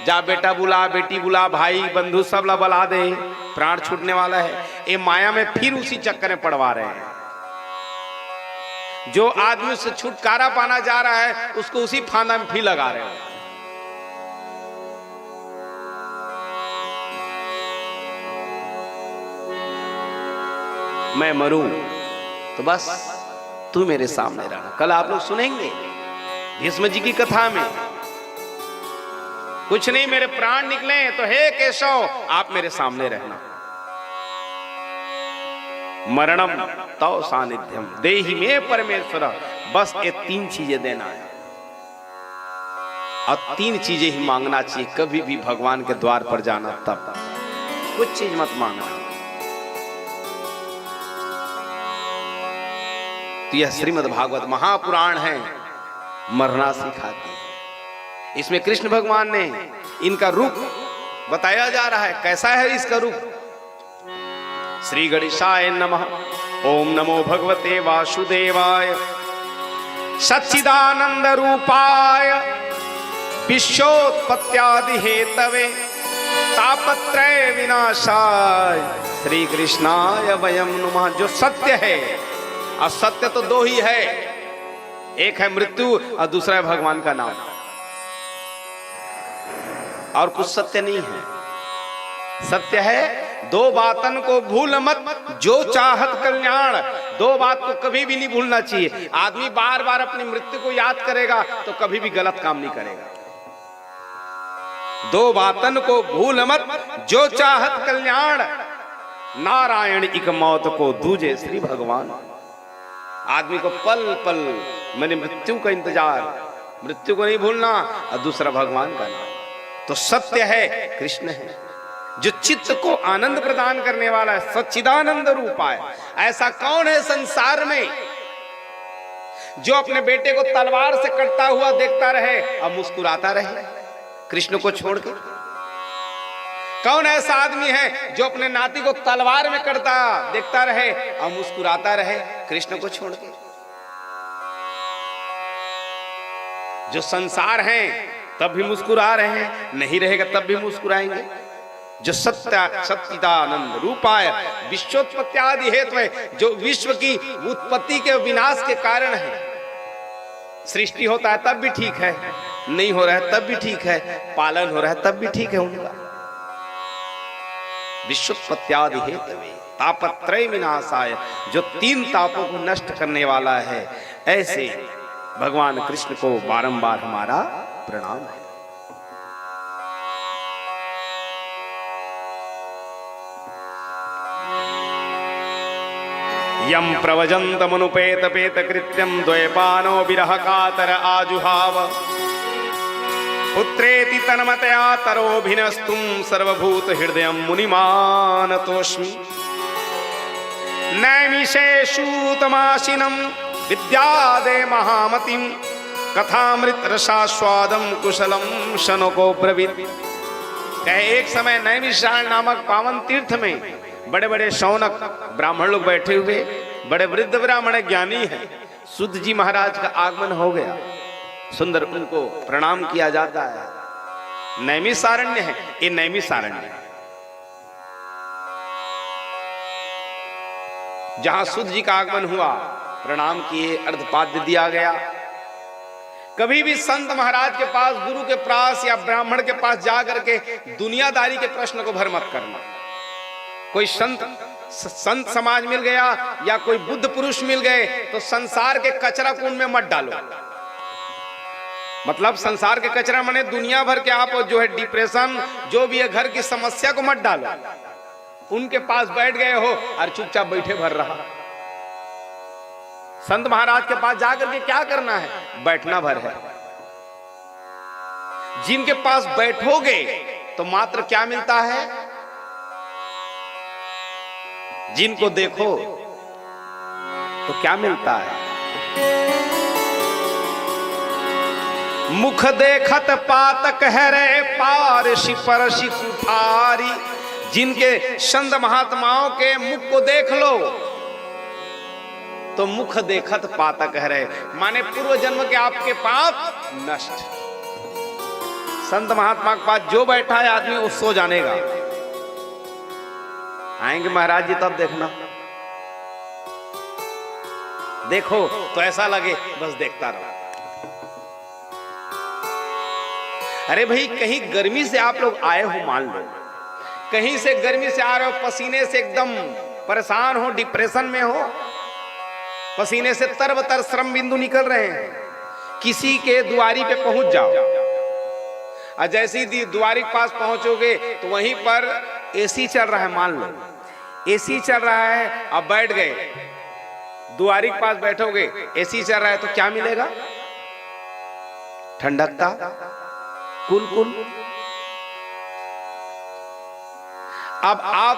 जा बेटा बुला, बेटी बुला, भाई बंधु सब ला बुला दे, प्राण छूटने वाला है। ये माया में फिर उसी चक्कर में पड़वा रहे हैं। जो आदमी से छुटकारा पाना जा रहा है, उसको उसी फांदा में फिर लगा रहे हैं। मैं मरूं तो बस तू मेरे सामने रहना। कल आप लोग सुनेंगे भीष्म जी की कथा में, कुछ नहीं मेरे प्राण निकले तो हे केशव आप मेरे सामने रहना। मरणम तव सानिध्यम देहि में परमेश्वर, बस ये 3 चीजें देना है, और 3 चीजें ही मांगना चाहिए कभी भी भगवान के द्वार पर जाना। तब कुछ चीज मत मांगना। तो यह श्रीमद् भागवत महापुराण है, मरना सिखाती है। इसमें कृष्ण भगवान ने इनका रूप बताया जा रहा है, कैसा है इसका रूप, श्री गणेशाय नमः। ओम नमो भगवते वासुदेवाय सच्चिदानंद रूपाय विश्वोत्पत्त्यादि हेतवे तापत्रय विनाशाय श्री कृष्णाय वयम नमः। जो सत्य है, और सत्य तो दो ही है, एक है मृत्यु और दूसरा है भगवान का नाम, और कुछ सत्य नहीं है। सत्य है दो बातन को भूल मत, जो चाहत कल्याण। दो बात को कभी भी नहीं भूलना चाहिए। आदमी बार बार अपनी मृत्यु को याद करेगा तो कभी भी गलत काम नहीं करेगा। दो बातन को भूल मत, जो चाहत कल्याण। नारायण इक मौत को दूजे श्री भगवान। आदमी को पल पल मेरी मृत्यु का इंतजार, मृत्यु को नहीं भूलना, और दूसरा भगवान का नाम। तो सत्य है कृष्ण है, जो चित्त को आनंद प्रदान करने वाला है, सच्चिदानंद रूपा है। ऐसा कौन है संसार में जो अपने बेटे को तलवार से कटता हुआ देखता रहे और मुस्कुराता रहे कृष्ण को छोड़ के? कौन ऐसा आदमी है जो अपने नाती को तलवार में कटता देखता रहे और मुस्कुराता रहे कृष्ण को छोड़ के? जो संसार है तब भी मुस्कुरा रहे हैं, नहीं रहेगा तब भी मुस्कुराएंगे। जो सच्चिदानंद रूपाय विश्वोत्पत्त्यादि हेतु है, जो विश्व की उत्पत्ति के विनाश के कारण है। सृष्टि होता है तब भी ठीक है, नहीं हो रहा है तब भी ठीक है, पालन हो रहा है तब भी ठीक है उनका। विश्वोत्पत्त्यादि हेतु तापत्रय विनाशाय, जो तीन तापों को नष्ट करने वाला है, ऐसे भगवान कृष्ण को बारंबार हमारा प्रणाम है। यम प्रवजन्तमनुपेत पेत कृत्यं द्वैपानो विरह कातर आजुहाव पुत्रेति तन्मतया तरोभिनस्तुं सर्वभूत हृदयं मुनिमानतोऽस्मि। नैमिषेषूतमाशिनं विद्यादे महामतिं कथामृत रसास्वादं कुशलं शनको ब्रवीत्। एक समय नैमिषारण्य नामक पावन तीर्थ में बड़े बड़े शौनक ब्राह्मण लोग बैठे हुए, बड़े वृद्ध ब्राह्मण ज्ञानी हैं। सुध जी महाराज का आगमन हो गया, सुंदर उनको प्रणाम किया जाता है। नैमिषारण्य है, ये नैमिषारण्य है जहां सुध जी का आगमन हुआ, प्रणाम किए, अर्धपाद्य दिया गया। कभी भी संत महाराज के पास, गुरु के पास या ब्राह्मण के पास जाकर के दुनियादारी के प्रश्न को भर मत करना। कोई संत समाज मिल गया या कोई बुद्ध पुरुष मिल गए तो संसार के कचरा कुंड में मत डालो। मतलब संसार के कचरा माने दुनिया भर के आप जो है डिप्रेशन, जो भी है घर की समस्या को मत डालो। उनके पास बैठ गए हो और चुपचाप बैठे भर रहा। संत महाराज के पास जाकर के क्या करना है? बैठना भर है। जिनके पास बैठोगे तो मात्र क्या मिलता है? जिनको देखो तो क्या मिलता है? मुख देखत पातक है रे पारसी परसी कुठारी। जिनके संत महात्माओं के मुख को देख लो तो मुख देखत पातक है रे, माने पूर्व जन्म के आपके पाप नष्ट। संत महात्मा के पास जो बैठा है आदमी वो सो जानेगा। आएंगे महाराज जी तब देखना, देखो तो ऐसा लगे बस देखता रहो। अरे भाई, कहीं गर्मी से आप लोग आए हो, मान लो कहीं से गर्मी से आ रहे हो, पसीने से एकदम परेशान हो, डिप्रेशन में हो, पसीने से तरबतर श्रम बिंदु निकल रहे हैं। किसी के दुआरी पे पहुंच जाओ और जैसे ही दुआरी के पास पहुंचोगे तो वहीं पर एसी चल रहा है। मान लो एसी चल रहा है, अब बैठ गए, दुआरी के पास बैठोगे, एसी चल रहा है तो क्या मिलेगा? ठंडकता, कुल। अब आप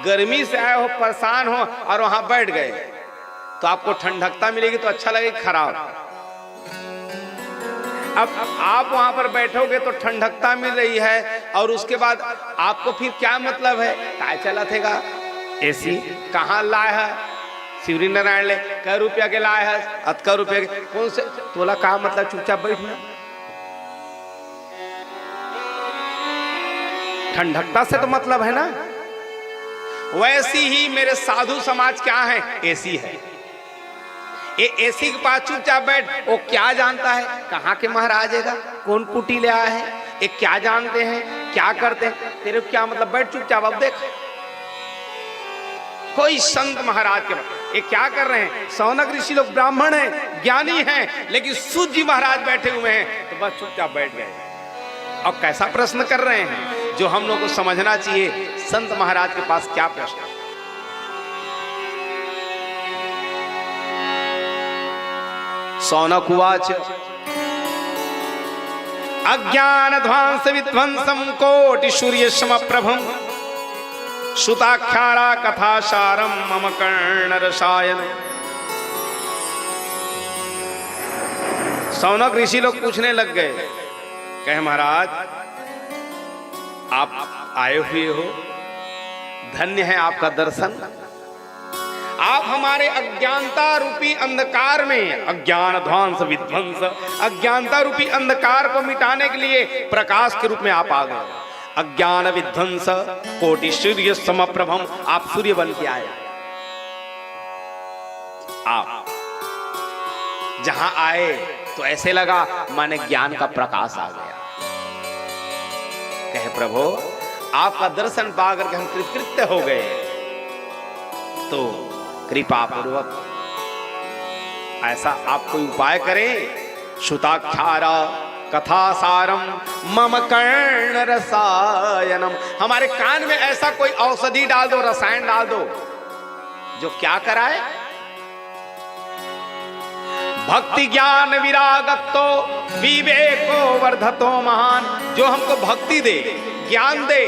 गर्मी से आए हो, परेशान हो और वहां बैठ गए तो आपको ठंडकता मिलेगी तो अच्छा लगेगा, खराब। अब आप वहां पर बैठोगे तो ठंडकता मिल रही है और उसके बाद आपको फिर क्या मतलब है? काय चला थेगा, एसी कहाँ लाए है? शिवरी नारायण ले कै रुपया के लाए है? अतका रुपया के। कौन से तोला कहा मतलब चुपचाप बैठना? ठंडकता से तो मतलब है ना। वैसी ही मेरे साधु समाज क्या है? एसी है। ये एसी के पास चुपचाप बैठ, वो क्या जानता है कहाँ के महाराज है, कौन कुटी ले आया है, ये क्या जानते हैं, क्या करते हैं, तेरे को क्या मतलब? बैठ चुपचाप। अब देख कोई संत महाराज के ये क्या कर रहे हैं? सौनक ऋषि लोग ब्राह्मण हैं, ज्ञानी हैं, लेकिन सूत जी महाराज बैठे हुए हैं तो बस चुपचाप बैठ गए। और कैसा प्रश्न कर रहे हैं जो हम लोग को समझना चाहिए। संत महाराज के पास क्या प्रश्न? सौनक उवाच अज्ञान ध्वांस विध्वंसम कोटि सूर्य सम प्रभम सुताख्यारा कथा सारम मम कर्ण रसायन। सौनक ऋषि लोग पूछने लग गए, कहे महाराज आप आए हुए हो, धन्य है आपका दर्शन। आप हमारे अज्ञानता रूपी अंधकार में, अज्ञान ध्वंस विध्वंस, अज्ञानता रूपी अंधकार को मिटाने के लिए प्रकाश के रूप में आप आ गए। अज्ञान विध्वंस कोटि सूर्य समप्रभम, आप सूर्य बन के आए। आप जहां आए तो ऐसे लगा माने ज्ञान का प्रकाश आ गया। कहे प्रभु आपका दर्शन पाकर के हम कृतकृत्य हो गए, तो कृपा पूर्वक ऐसा आप कोई उपाय करें। सुताख्यारा कथा सारम मम कर्ण रसायनम, हमारे कान में ऐसा कोई औषधि डाल दो, रसायन डाल दो जो क्या कराए? भक्ति ज्ञान विरागतो विवेको वर्धतो महान, जो हमको भक्ति दे, ज्ञान दे,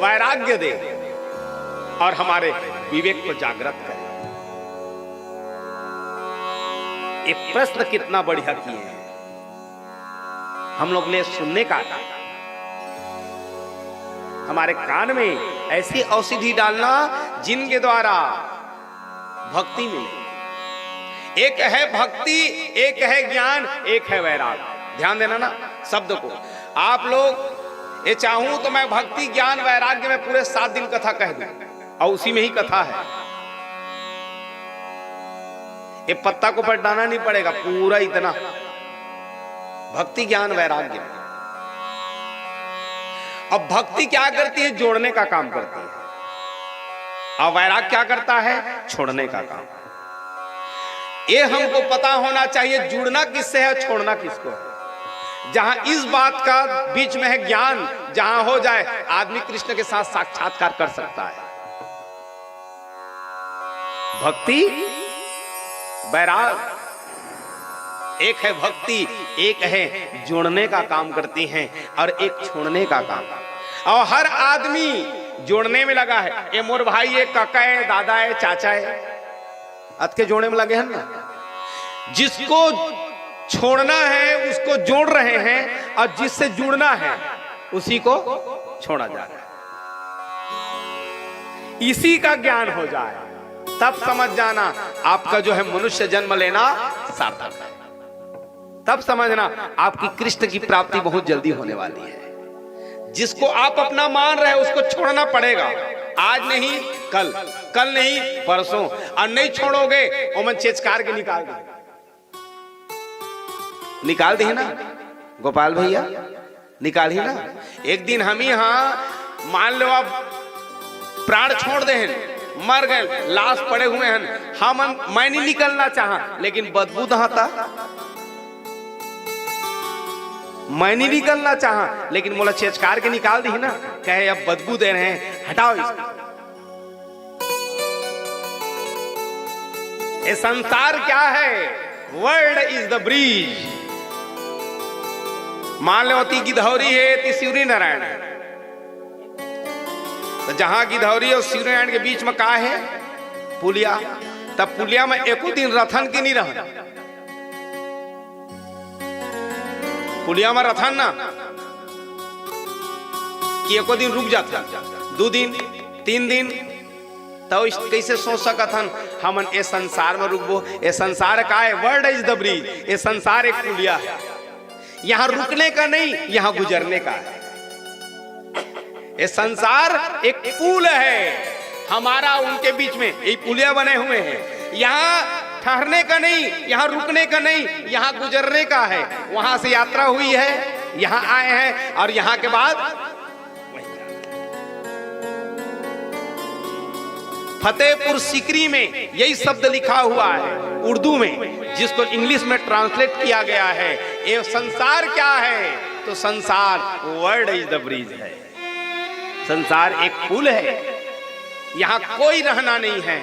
वैराग्य दे और हमारे विवेक को जागृत करे। एक प्रश्न कितना बढ़िया किए हैं हम लोग ने सुनने का। हमारे कान में ऐसी औषधि डालना जिनके द्वारा भक्ति मिले। एक है भक्ति, एक है ज्ञान, एक है वैराग। ध्यान देना ना शब्द को। आप लोग ये चाहूं तो मैं भक्ति ज्ञान वैराग्य में पूरे 7 दिन कथा कह दूं और उसी में ही कथा है। ये पत्ता को पलटाना नहीं पड़ेगा, पूरा इतना भक्ति ज्ञान वैराग्य। अब भक्ति क्या करती है? जोड़ने का काम करती है। और वैराग क्या करता है? छोड़ने का काम। ये हमको पता होना चाहिए जुड़ना किससे है, छोड़ना किसको है। जहां इस बात का बीच में है ज्ञान, जहां हो जाए आदमी कृष्ण के साथ साक्षात्कार कर सकता है। भक्ति वैराग, एक है भक्ति, एक है जोड़ने का काम करती हैं और एक छोड़ने का काम। और हर आदमी जोड़ने में लगा है। ये मोर भाई है, काका है, दादा है, चाचा है, अत के जोड़ने में लगे हैं ना। जिसको छोड़ना है उसको जोड़ रहे हैं और जिससे जुड़ना है उसी को छोड़ा जा रहा है। इसी का ज्ञान हो जाए तब समझ जाना आपका जो है मनुष्य जन्म लेना सार्थक है। तब समझना आपकी कृष्ण की प्राप्ति बहुत जल्दी होने वाली है। जिसको आप अपना मान रहे हैं उसको छोड़ना पड़ेगा। आज नहीं कल, कल नहीं परसों। और नहीं छोड़ोगे वो मन चेचकार के निकाल दी ना गोपाल भैया, निकाल ही ना। एक दिन हम ही हाँ मान लो आप प्राण छोड़ दे हैं, मर गए, लाश पड़े हुए हैं, हम मैं नहीं निकलना चाहा लेकिन बदबू दहाता, मैं नहीं निकलना चाहा लेकिन मोला चेचकार के निकाल दी ना। कहे अब बदबू दे रहे हैं, हटाओ इसको। ये संसार क्या है? World is the bridge. मान लो ती गिधौरी है, ती शिवरी नारायण है। तो जहां गिधौरी और शिवरी नारायण के बीच में का है? पुलिया। तब पुलिया में एको दिन रथन की नहीं रहा। पुलिया में रथन ना कि एको दिन रुक जाता, 2 दिन 3 दिन तो कैसे सोच सकत हन हमन ए संसार में रुकबो। ए संसार का है, वर्ल्ड इज द ब्रिज। ए संसार एक पुलिया है, यहाँ रुकने का नहीं, यहाँ गुजरने का है। ये संसार एक पुल है हमारा उनके बीच में, ये पुलिया बने हुए हैं। यहाँ ठहरने का नहीं, यहाँ रुकने का नहीं, यहाँ गुजरने का है। वहां से यात्रा हुई है, यहाँ आए हैं और यहाँ के बाद फतेहपुर सीकरी में यही शब्द लिखा हुआ है उर्दू में, जिसको इंग्लिश में ट्रांसलेट किया गया है। ये संसार क्या है? तो संसार वर्ल्ड इज द ब्रिज है। संसार एक पुल है, यहाँ कोई रहना नहीं है,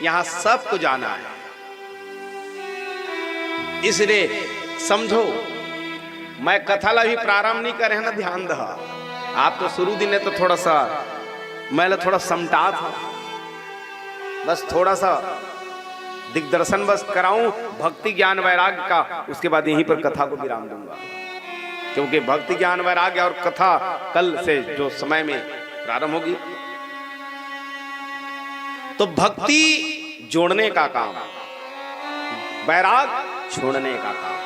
यहाँ सबको जाना है। इसलिए समझो, मैं कथा ला भी प्रारंभ नहीं करे ना, ध्यान दो। आप तो शुरू दिन तो थोड़ा सा मैं थोड़ा समटा था, बस थोड़ा सा दिग्दर्शन बस कराऊं भक्ति ज्ञान वैराग्य का। उसके बाद यहीं पर कथा को विराम दूंगा, क्योंकि भक्ति ज्ञान वैराग्य और कथा कल से जो समय में प्रारंभ होगी। तो भक्ति जोड़ने का काम, वैराग छोड़ने का काम।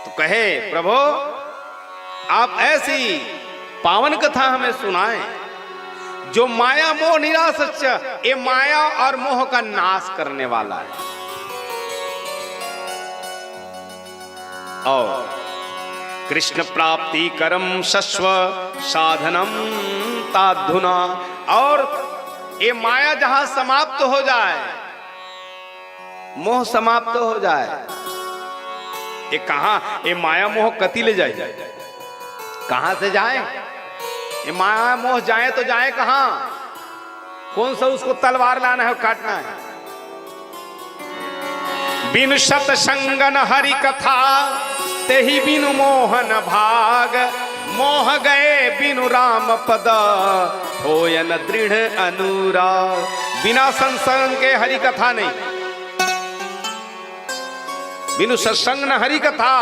तो कहे प्रभु आप ऐसी पावन कथा हमें सुनाएं जो माया मोह निरासच्य, ये माया और मोह का नाश करने वाला है। और कृष्ण प्राप्ति करम शश्व साधनम ताधुना, और ये माया जहां समाप्त हो जाए, मोह समाप्त हो जाए, ये कहां, ये माया मोह कति ले जाए, कहां से जाए? ये माया मोह जाए तो जाए कहां? कौन सा उसको तलवार लाना है, काटना है? बिनु सतसंगन हरि कथा तेहि बिनु मोहन भाग, मोह गए बिनु राम पद होयन दृढ़ अनुराग। बिना सत्संग के हरि कथा नहीं, बिनु सत्संग न हरि कथा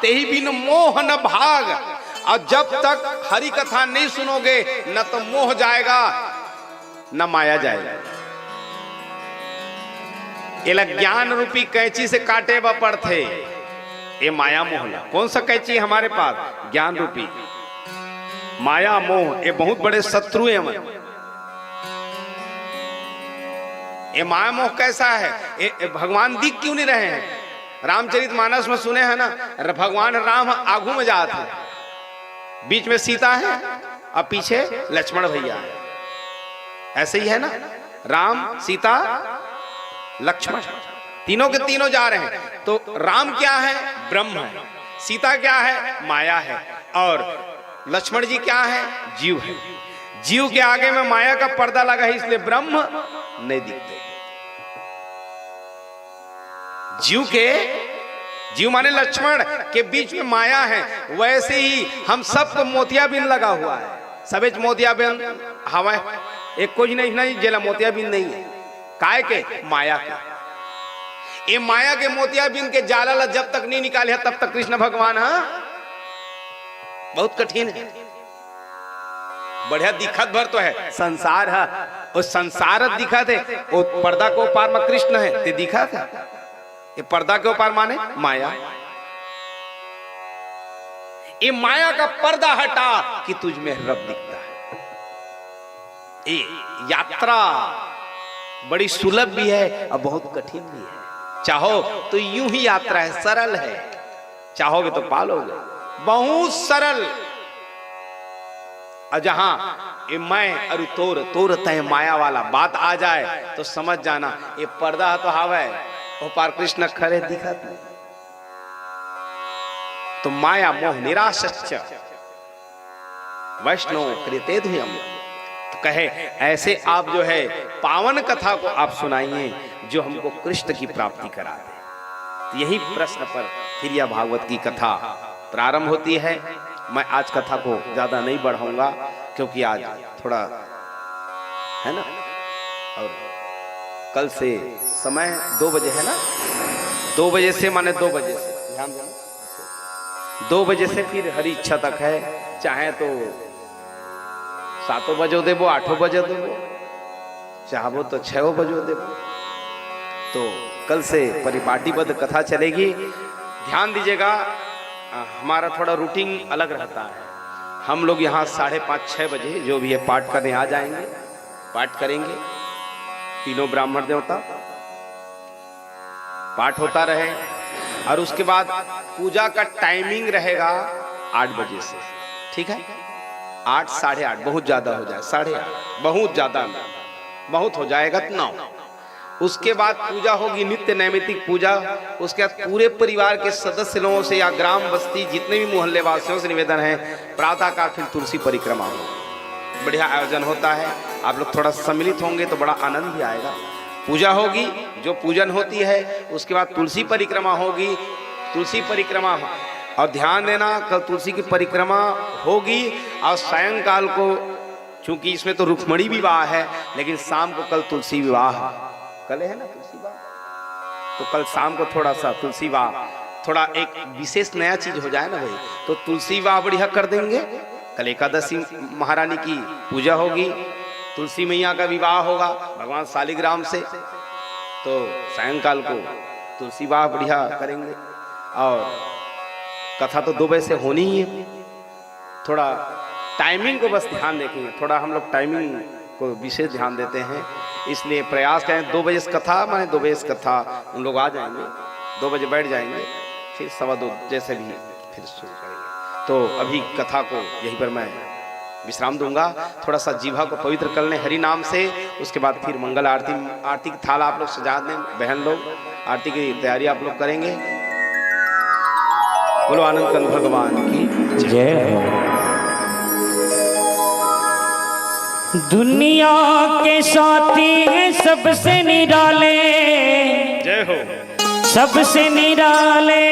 तेहि बिनु मोहन भाग। और जब तक हरि कथा नहीं सुनोगे, न तो मोह जाएगा न माया जाएगा। ये ज्ञान रूपी कैंची से काटे व पड़थे, ये माया मोह ला। कौन सा कैंची हमारे पास? ज्ञान रूपी। माया मोह ये बहुत बड़े शत्रु हैं। ये माया मोह कैसा है? ये भगवान दिख क्यों नहीं रहे हैं? रामचरितमानस में सुने हैं ना, भगवान राम आगू में जाते हैं, बीच में सीता है और पीछे लक्ष्मण भैया है। ऐसे ही है ना, राम सीता लक्ष्मण तीनों के तीनों जा रहे हैं। तो राम क्या है? ब्रह्म है। सीता क्या है? माया है। और लक्ष्मण जी क्या है? जीव है। जीव के आगे में माया का पर्दा लगा है, इसलिए ब्रह्म नहीं दिखते। जीव माने लक्ष्मण के बीच में माया है। वैसे ही हम सबको मोतियाबिंद लगा हुआ है। सबेच मोतियाबिंद हवा एक कुछ नहीं जेला मोतियाबिंद नहीं है। काय के? माया के। ये माया के मोतियाबिंद के जाला ला जब तक नहीं निकाले है, तब तक कृष्ण भगवान बहुत कठिन है। बढ़िया दिखत भर तो है संसार है, उस संसार दिखत है, वो पर्दा को पार में कृष्ण है ते दिखत है। ये पर्दा के ऊपर माने माया। ये माया का पर्दा हटा कि तुझ में रब दिखता है। ये यात्रा बड़ी सुलभ भी है और बहुत कठिन भी है। चाहो तो यूं ही यात्रा है, सरल है, चाहोगे तो पालोगे, बहुत सरल। और जहां ये मैं और तोर तय माया वाला बात आ जाए तो समझ जाना ये पर्दा तो हवा है, वो पार कृष्ण खड़े दिखत नहीं। तो माया मोह निरासच्य वैष्णव कृते ध्युयम। तो कहे ऐसे आप जो है पावन कथा को आप सुनाइए जो हमको कृष्ण की प्राप्ति करा दे। तो यही प्रश्न पर फिर यह भागवत की कथा प्रारंभ होती है। मैं आज कथा को ज्यादा नहीं बढ़ाऊंगा क्योंकि आज थोड़ा है ना, और कल से समय 2 बजे है ना, 2 बजे से माने 2 बजे से ध्यान देना, 2 बजे से फिर हरी इच्छा तक है। चाहे तो 7 बजे देवो 8 बजे देवो चाहबो तो 6 बजे देवो। तो कल से परिपाटीबद्ध कथा चलेगी। ध्यान दीजिएगा, हमारा थोड़ा रूटीन अलग रहता है। हम लोग यहाँ 5:30-6 बजे जो भी है पाठ करने आ जाएंगे, पाठ करेंगे। तीनों ब्राह्मण देवता पाठ होता रहे और उसके बाद पूजा का टाइमिंग रहेगा 8 बजे से, ठीक है? 8 साढ़े 8 बहुत ज्यादा हो जाए, 8:30 बहुत ज्यादा, बहुत हो जाएगा तो 9। उसके बाद पूजा होगी, नित्य नैमित्तिक पूजा। उसके बाद पूरे परिवार के सदस्य लोगों से या ग्राम बस्ती जितने भी मोहल्ले वासियों से निवेदन है, प्रातः काल फिर तुलसी परिक्रमा हो। बढ़िया आयोजन होता है, आप लोग थोड़ा सम्मिलित होंगे तो बड़ा आनंद भी आएगा। पूजा होगी, जो पूजन होती है, उसके बाद तुलसी परिक्रमा होगी। तुलसी परिक्रमा, और ध्यान देना कल तुलसी की परिक्रमा होगी और सायंकाल को, चूंकि इसमें तो रुक्मणी विवाह है, लेकिन शाम को कल तुलसी विवाह, कल है ना तुलसी विवाह, तो कल शाम को थोड़ा सा तुलसी विवाह, थोड़ा एक विशेष नया चीज हो जाए ना भाई, तो तुलसी विवाह बढ़िया कर देंगे। कल एकादशी महारानी की पूजा होगी, तुलसी मैया का विवाह होगा भगवान शालिग्राम से, तो सायंकाल को तुलसी विवाह बढ़िया करेंगे। और कथा तो 2 बजे से होनी ही है। थोड़ा टाइमिंग को बस ध्यान देखेंगे, थोड़ा हम लोग टाइमिंग को विशेष ध्यान देते हैं, इसलिए प्रयास करें 2 बजे से कथा, माने 2 बजे से कथा उन लोग आ जाएंगे, 2 बजे बैठ जाएंगे, फिर 2:15 जैसे भी फिर शुरू करेंगे। तो अभी कथा को यहीं पर मैं विश्राम दूंगा। थोड़ा सा जीवा को पवित्र कर लें हरि नाम से, उसके बाद फिर मंगल आरती, आरती की थाल आप लोग सजा दें, बहन लोग आरती की तैयारी आप लोग करेंगे। बोलो आनंद कंद भगवान की जय हो। दुनिया के साथी हैं सबसे निराले, जय हो, सबसे निराले।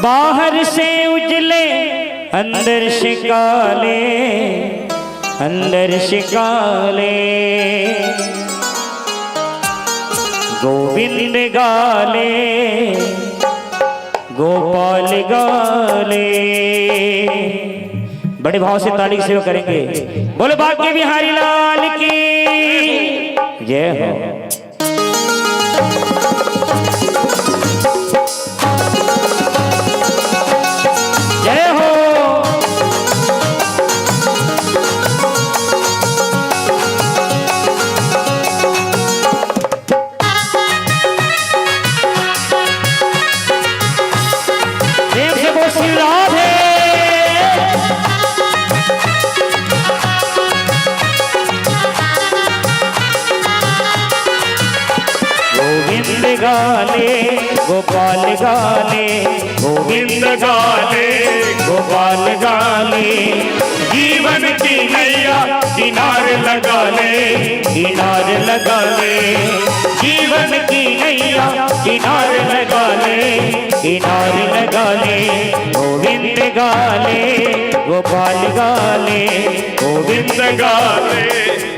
बाहर से उजले अंदर से काले, अंदर से काले। गोविंद गाले गोपाल गाले। बड़े भाव से ताली की सेवा करेंगे। बोलो भाग्य बिहारी लाल की जय हो। जय हो। प्रेम से बोल श्री राधे। गोविंद गाले गोपाल गाले, गोविंद गाले गोपाल गाले। जीवन की नैया किनारे लगा ले, किनारे लगा ले। जीवन की नैया किनारे लगा ले, किनारे लगा ले। गोविंद गाले गोपाल गाले, गोविंद गाले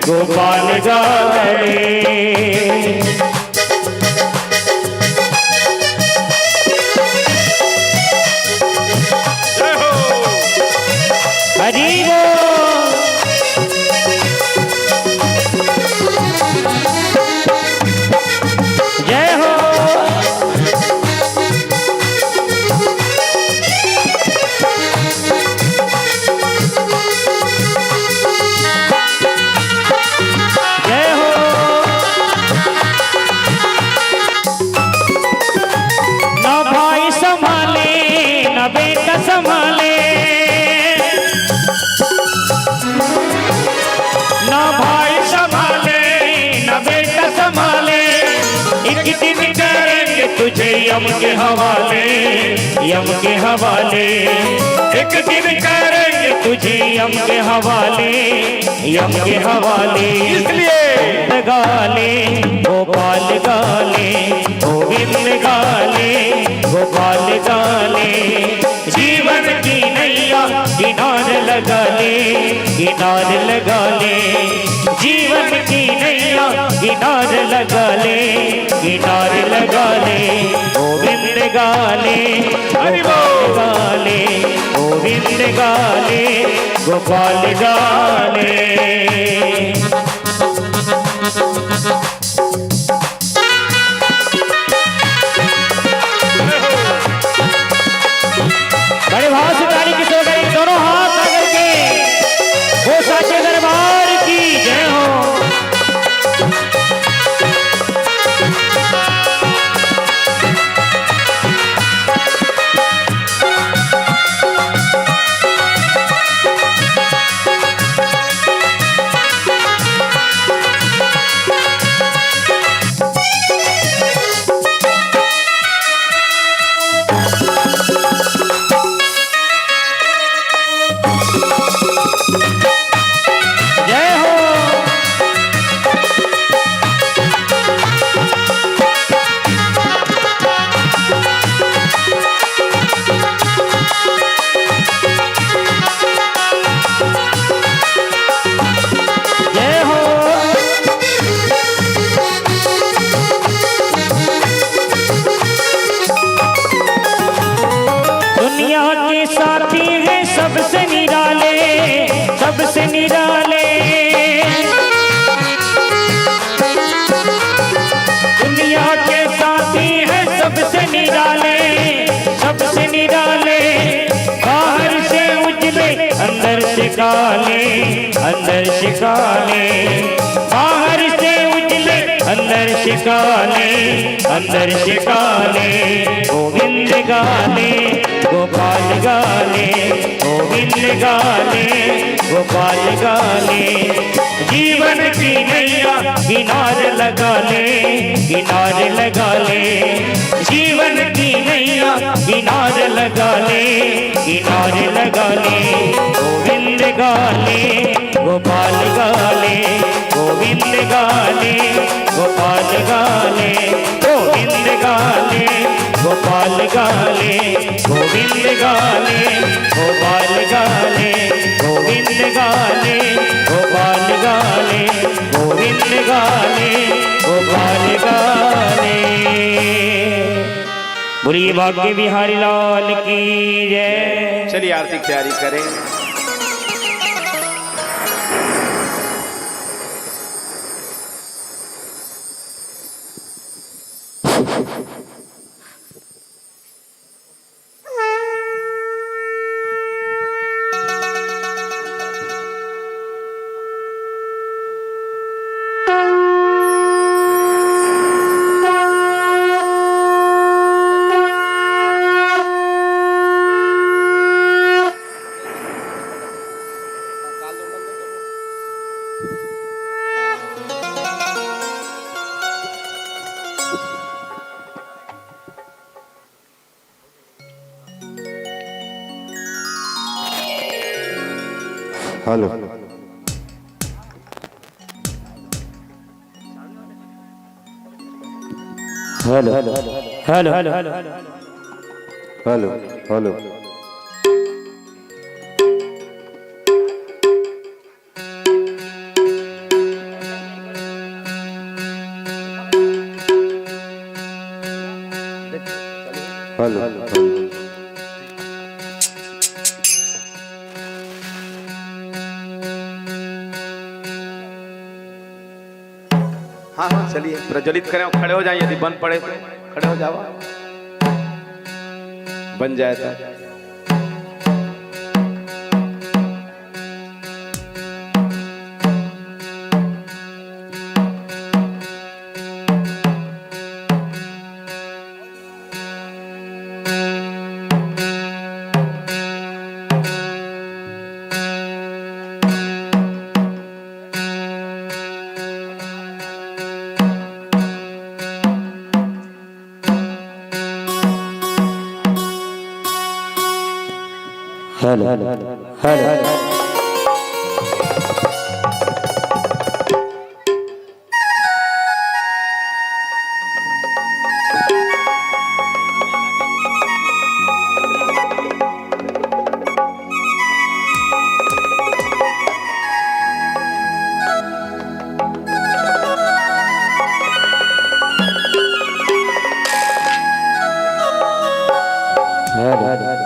गोपाल गाले। हरि बोल। जय हो। जय हो। ना भाई संभाले ना बेटा संभाले, ना भाई संभाले ना बेटा संभाले। एक दिन करेंगे तुझे यम के हवाले, यम के हवाले। एक दिन करेंगे तुझे यम के हवाले, यम के हवाले। इसलिए गाले गोपाल गाले, गोविंद गाले गोपाल गाले। जीवन की नैया किनारे लगा ले, किनारे लगा ले। जीवन की नैया किनारे लगा ले, किनारे लगा ले। गोविंद गाले गोपाल गाले, गोविंद गोविंद गाले गोपाल गाले। बड़े भाव से ताली की सोच करें, दोनों हाथ आकर के वो साचे दरबार की जय हो। सबसे निराले, सबसे निराले, दुनिया के साथी हैं सबसे निराले, सबसे निराले, बाहर से उजले अंदर से काले, अंदर से काले, बाहर से उजले अंदर से काले, अंदर से काले, गोविंद गाले गोपाल गाले, गोविंद गाले गोपाल गाले। जीवन की नैया किनारे लगा ले, किनारे लगा ले, जीवन की नैया किनारे लगा ले, किनारे लगा ले। गोविंद गाले गोपाल गाले, गोविंद गाले गोपाल गाले, गोविंद गाले गोपाल गाले, गोविंद गाले गोपाल गाले, गोविंद गाले गोपाल गाले, गोविंद गाले गोपाल गाले। बोलिए भाग्य बिहारी लाल की जय। चलिए आरती की तैयारी करें। हेलो हेलो हेलो हेलो हेलो हेलो हेलो हेलो हेलो हाँ हाँ चलिए प्रज्वलित करें और खड़े हो जाए, यदि बन पड़े तो खड़े हो जाओ, बन जाए तो। हेलो हेलो हेलो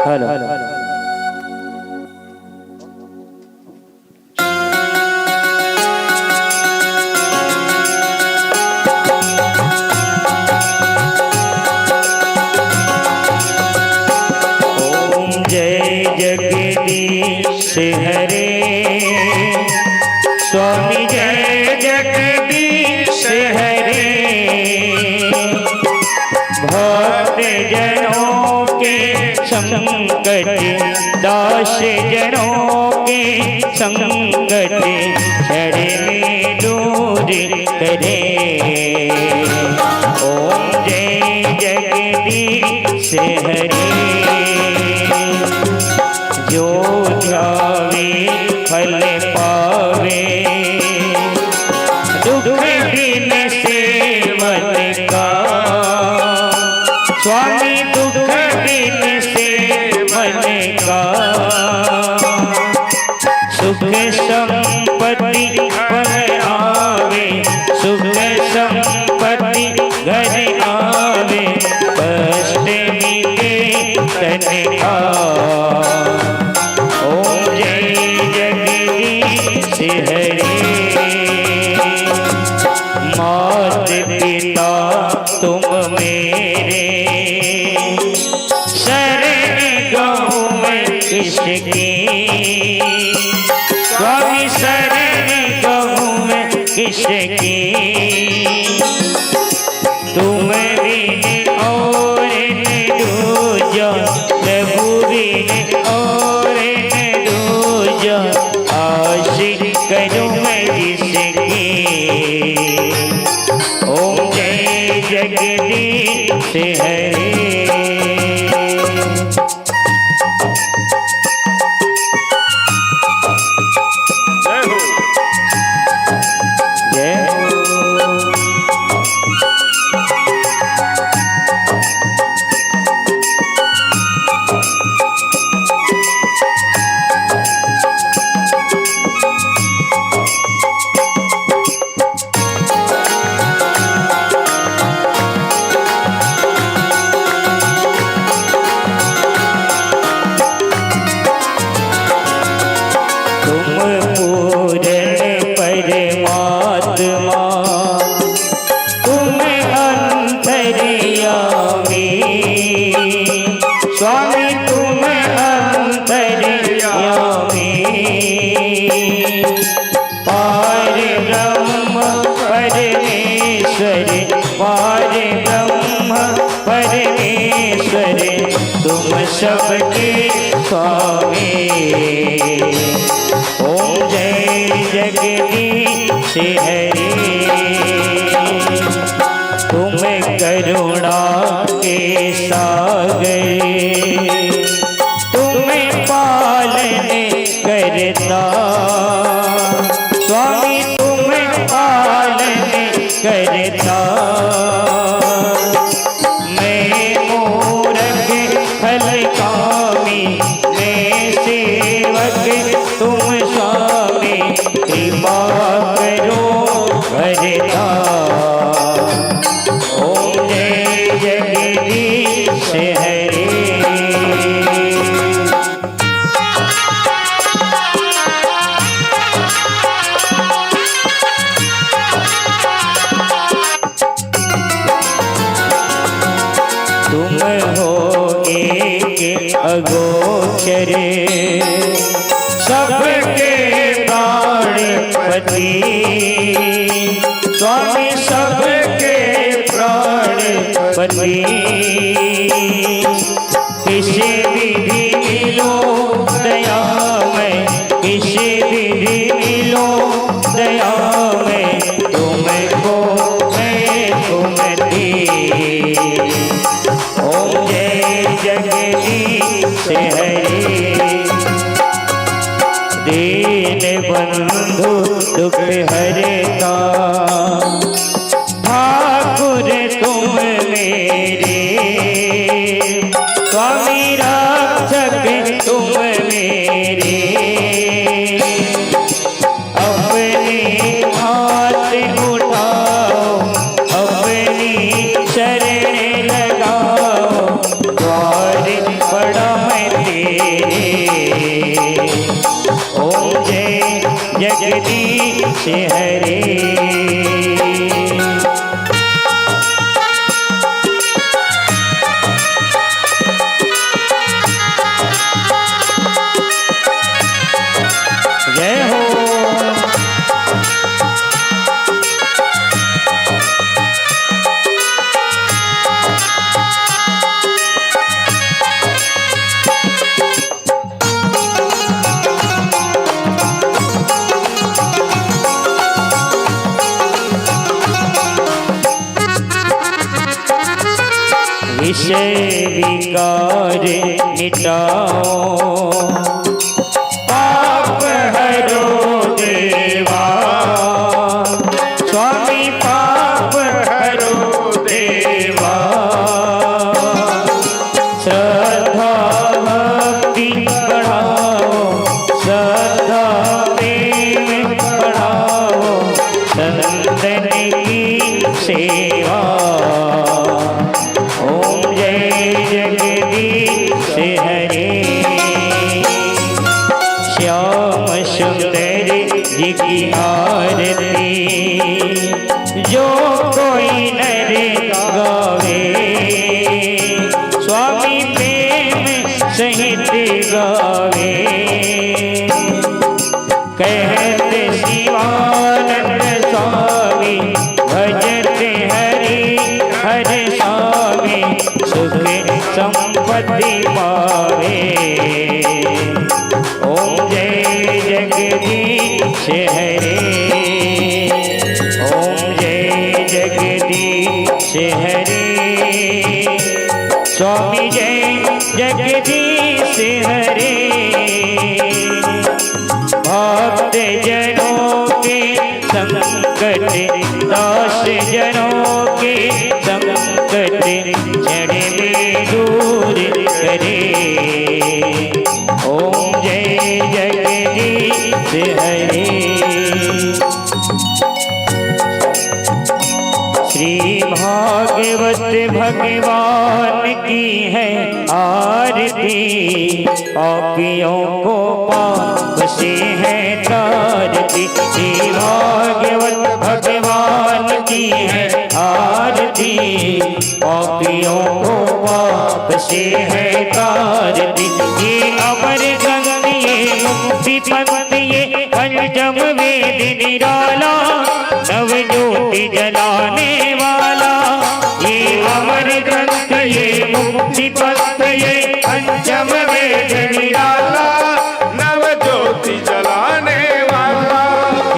हेलो हेलो हरे। स्वामी जय जगदीश हरे। भक्त जनों के संकट, दास जनों के संकट क्षण में दूर करे। ओम जय जगदीश हरे। जो ध्यावे फल पावे, दुख दिन सेवन का। स्वामी दुख दिन सेवन का। सुख संपत्ति घर आवे, सुख संपत्ति घर आवे। कष्ट मिटे तन का। ओम जय जगदीश हरे। मात पिता तुम मेरे, शरण गहूँ मैं किसकी। स्वामी शरण गहूँ मैं किसकी। तुम बिन और न दूजा, प्रभु बिन और न दूजा। आशिक करूँ मैं जिसकी। ओम जय जगदीश हरे। जय हो। स्वामी तुम अंतर्यामी। पार ब्रह्म परमेश्वर, पार ब्रह्म परमेश्वर। तुम सबके स्वामी। ओम जय जगदीश हरे। तुम करुणा के सागर, तुम पालन करता। स्वामी तुम पालन करता। मैं मूरख फल कामी, मैं सेवक तुम स्वामी। कृपा करो भरता। ओम जय जगदीश हरे। तुम हो एक अगोचर, सबके प्राणपति। स्वामी सबके प्राणपति। किसी विधि मिलो दया में, किसी विधि मिलो दया में। तुमको मैं तुमती। ओम जय जगदीश हरे। दीन बंधु दुख हरता, ठाकुर तुम मेरे। स्वामी रक्षक तुम मेरे। अपने हाथ उठाओ, अपनी शरण लगाओ। द्वार बड़ा मैं तेरे। ओम जय जगदीश हरे। इस विकार मिटाओ, पाप हरो देवा, स्वामी पाप हरो देवा। श्रद्धा भक्ति बढ़ाओ, श्रद्धा प्रेम बढ़ाओ, संतन की सेवा। ओम जय जगदीश हरे, श्याम सुंदर जी की आरती जो कोई नर गावे, स्वामी प्रेम सहित गावे। कहते शिवानंद स्वामी भजते हरि हर स्वामी, सुख संपत्ति पावे। ओम जय जगदीश हरे, ओम जय जगदीश हरे, स्वामी जय जगदीश हरे। भक्त जनों के संकट, दास जनों के संकट क्षण में दूर करे। ओम जय जगदीश हरे। श्री भागवत भगवान की है आरती, पापियों को पाप से है तारती। श्री भागवत भगवान की है आरती, पापियों को पाप से है तारती। ये अमर ग्रंथ, ये मुक्ति पंथ, ये पंचम वेद निराला, नव ज्योति जलाने वाला। ये अमर ग्रंथ, ये मुक्ति पंथ, ये पंचम वेद निराला, नव ज्योति जलाने वाला।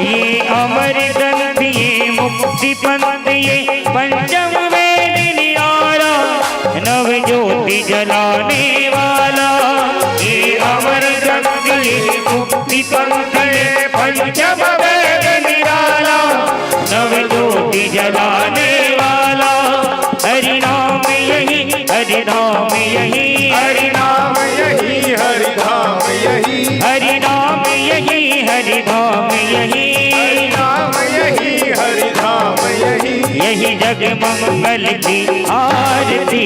ये अमर ग्रंथ, ये मुक्ति पंथ, ये पंचम वेद निराला, नव ज्योति जलाने वाला। ये अमर ग्रंथ, ये मुक्ति पंथ, ये पंचम वेद निराला, नव ज्योति जलाने वाला। हरि नाम यही, हरि नाम यही, हरि नाम यही, हरि धाम यही, हरि नाम यही, हरि धाम यही, हरि नाम यही, हरि धाम यही। यही जग मंगल की आरती,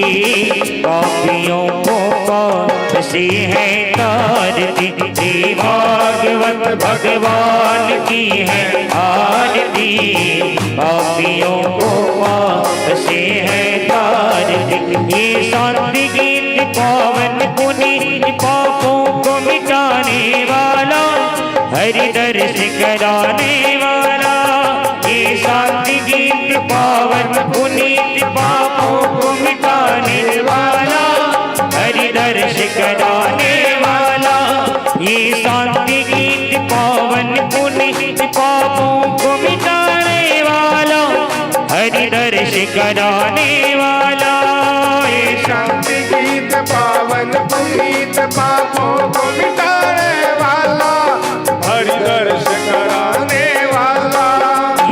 पापियों को पाप से है तारती। श्री भागवत भगवान की है आरती, पापियों को पाप से है तारती। ये शांति गीत पावन पुनीत, पापों को मिटाने वाला, हरि दर्श कराने वाला। ये शांति गीत पावन पुनीत, पापों को मिटाने वाला, हरि दर्श कराने वाला। ये शांति गीत पावन पुनीत, पापों को मिटाने वाला, हरि दर्श कराने वाला। ये शांति गीत पावन पुनीत, पापों को मिटाने वाला, हरि दर्श कराने वाला।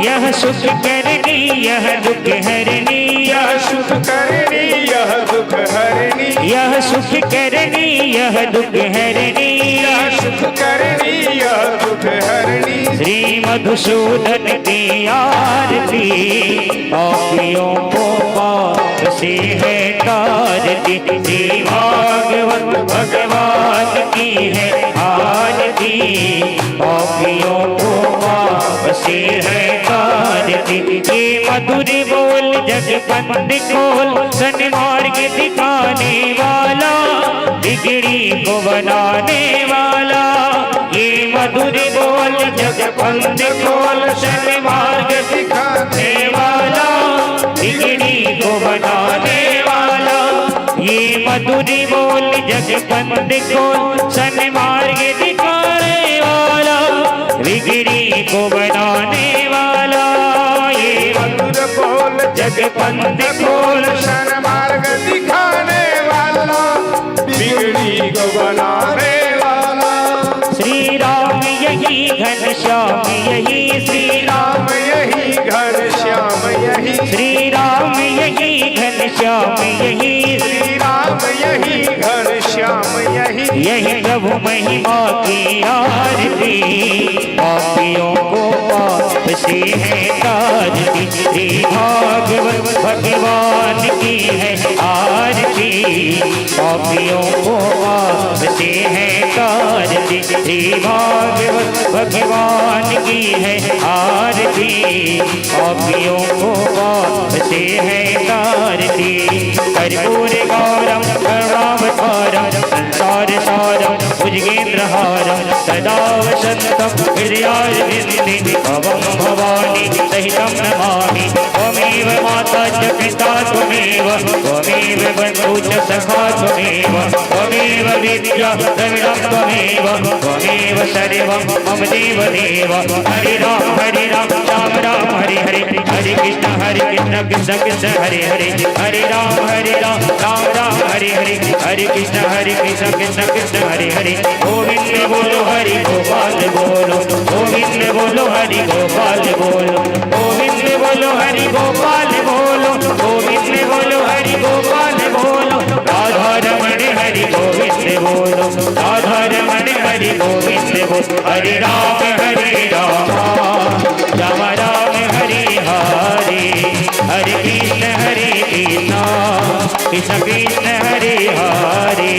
यह सुख करनी, यह दुख हरनी, यह सुख करनी, यह दुख हरनी, यह सुख करनी, यह दुख हरनी, यह सुख करनी, यह दुख हरनी। श्री मधुसूदन की आरती, पापियों को पाप से है तारती। श्री भागवत भगवान की है आरती, पापियों को पाप से है तारती। ये मधुर बोल जग बंद खोल, सन्मार्ग दिखाने वाला, बिगड़ी को बनाने वाला। ये मधुर बोल जग बंद खोल, सन्मार्ग दिखाने वाला, बिगड़ी को बनाने वाला। ये मधुर बोल जग बंद खोल, सन्मार्ग दिखाने वाला, बिगड़ी को बनाने वाला। ये मधुर बोल जग बंद खोल, सन्मार्ग दिखा बिगड़ी को बनाने वाला। श्री राम यही घनश्याम यही श्री राम यही घनश्याम यही श्री राम यही घनश्याम यही श्री राम यही घनश्याम यही यही प्रभु महिमा की आरती पापियों को पाप से है तारती श्री भागवत भगवान की है आरती पापियों को पाप से है तारती श्री भागवत भगवान की है आरती पापियों को पाप से है तारती कर्पूर गौरम करुणावतारम संसार सारम भुजगेन्द्रहारम सदा वसन्तं हृदयारविन्दे भवं भवानी सहितं नमामि त्वमेव माता च पिता त्वमेव त्वमेव बन्धु च सखा त्वमेव त्वमेव विद्या द्रविणं त्वमेव त्वमेव सर्वं मम देवदेव हरे राम राम राम हरे हरे हरे कृष्ण कृष्ण कृष्ण हरे हरे हरे राम राम हरे हरे हरे कृष्ण कृष्ण कृष्ण हरे हरे गोविंद बोलो हरि गोपाल बोलो गोविंद बोलो हरि गोपाल बोलो गोविंद बोलो हरि गोपाल बोलो गोविंद बोलो हरि गोपाल बोलो राधा रमण हरि गोविंद बोलो राधा रमण हरि गोविंद बोलो हरे राम राम राम हरे हरे हरे कृष्ण कृष्ण कृष्ण हरे हरे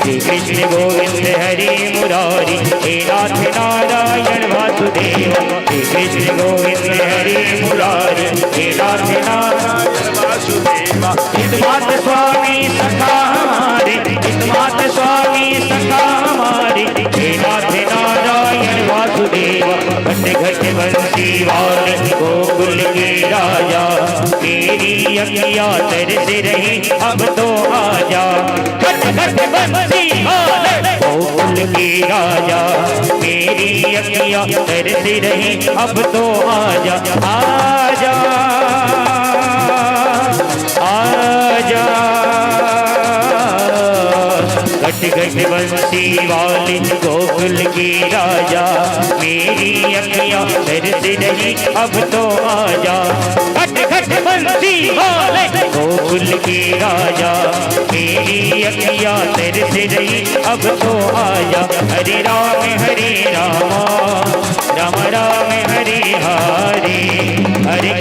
श्री कृष्ण गोविंद हरि मुरारी हे नाथ नारायण वासुदेव श्री कृष्ण गोविंद हरि मुरारी हे नाथ नारायण वासुदेव हितमात स्वामी सखा हमारे हितमात स्वामी सखा हमारे हे नाथ नारायण वासुदेव घट घट बंसी वाले गोकुल के राजा तेरी अखियाँ तरस रही अब तो आजा घट घट बंसी वाले गोकुल के राजा मेरी अखियाँ तरस रही अब तो आजा आजा आजा घट घट बंसी वाले गोकुल की राजा मेरी अखियाँ तरस रही अब तो आजा घट घट बंसी वाले गोकुल की राजा मेरी अखियाँ तरस रही अब तो आजा हरे राम राम राम हरे हरे हरे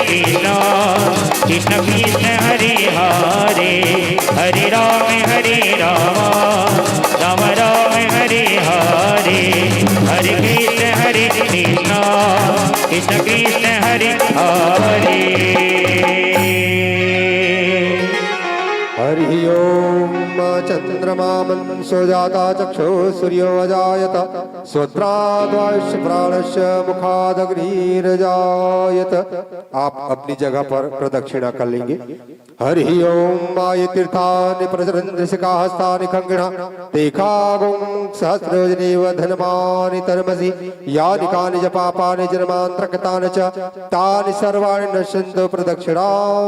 कृष्ण कृष्ण कृष्ण हरे हरे हरे राम राम राम हरे हरे हरे कृष्ण कृष्ण कृष्ण हरे हरे हरि ओम चंद्रमा मनसो जाता चक्षु सूर्यो अजायत स्वत्राद्वायुष्य प्राणस्य मुखादग्निर्जायत। आप अपनी जगह पर प्रदक्षिणा कर लेंगे। हरि ओम माय तीर्थानि प्रचरन् ऋषिकास्तानि खंगिणा तेखागुं सहस्रयोजनेव धनमानि तरमसि यानि कानि च पापानि जन्मान्तरकृतानि च तानि सर्वाणि नश्यन्तु प्रदक्षिणां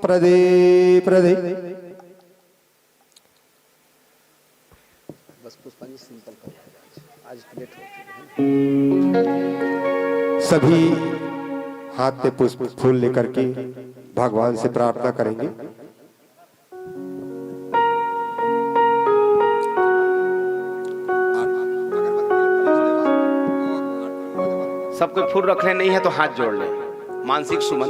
प्रदे प्रदे। सभी हाथ में पुष्प फूल लेकर के भगवान से प्रार्थना करेंगे। सब कोई फूल रखने नहीं है तो हाथ जोड़ ले मानसिक सुमन।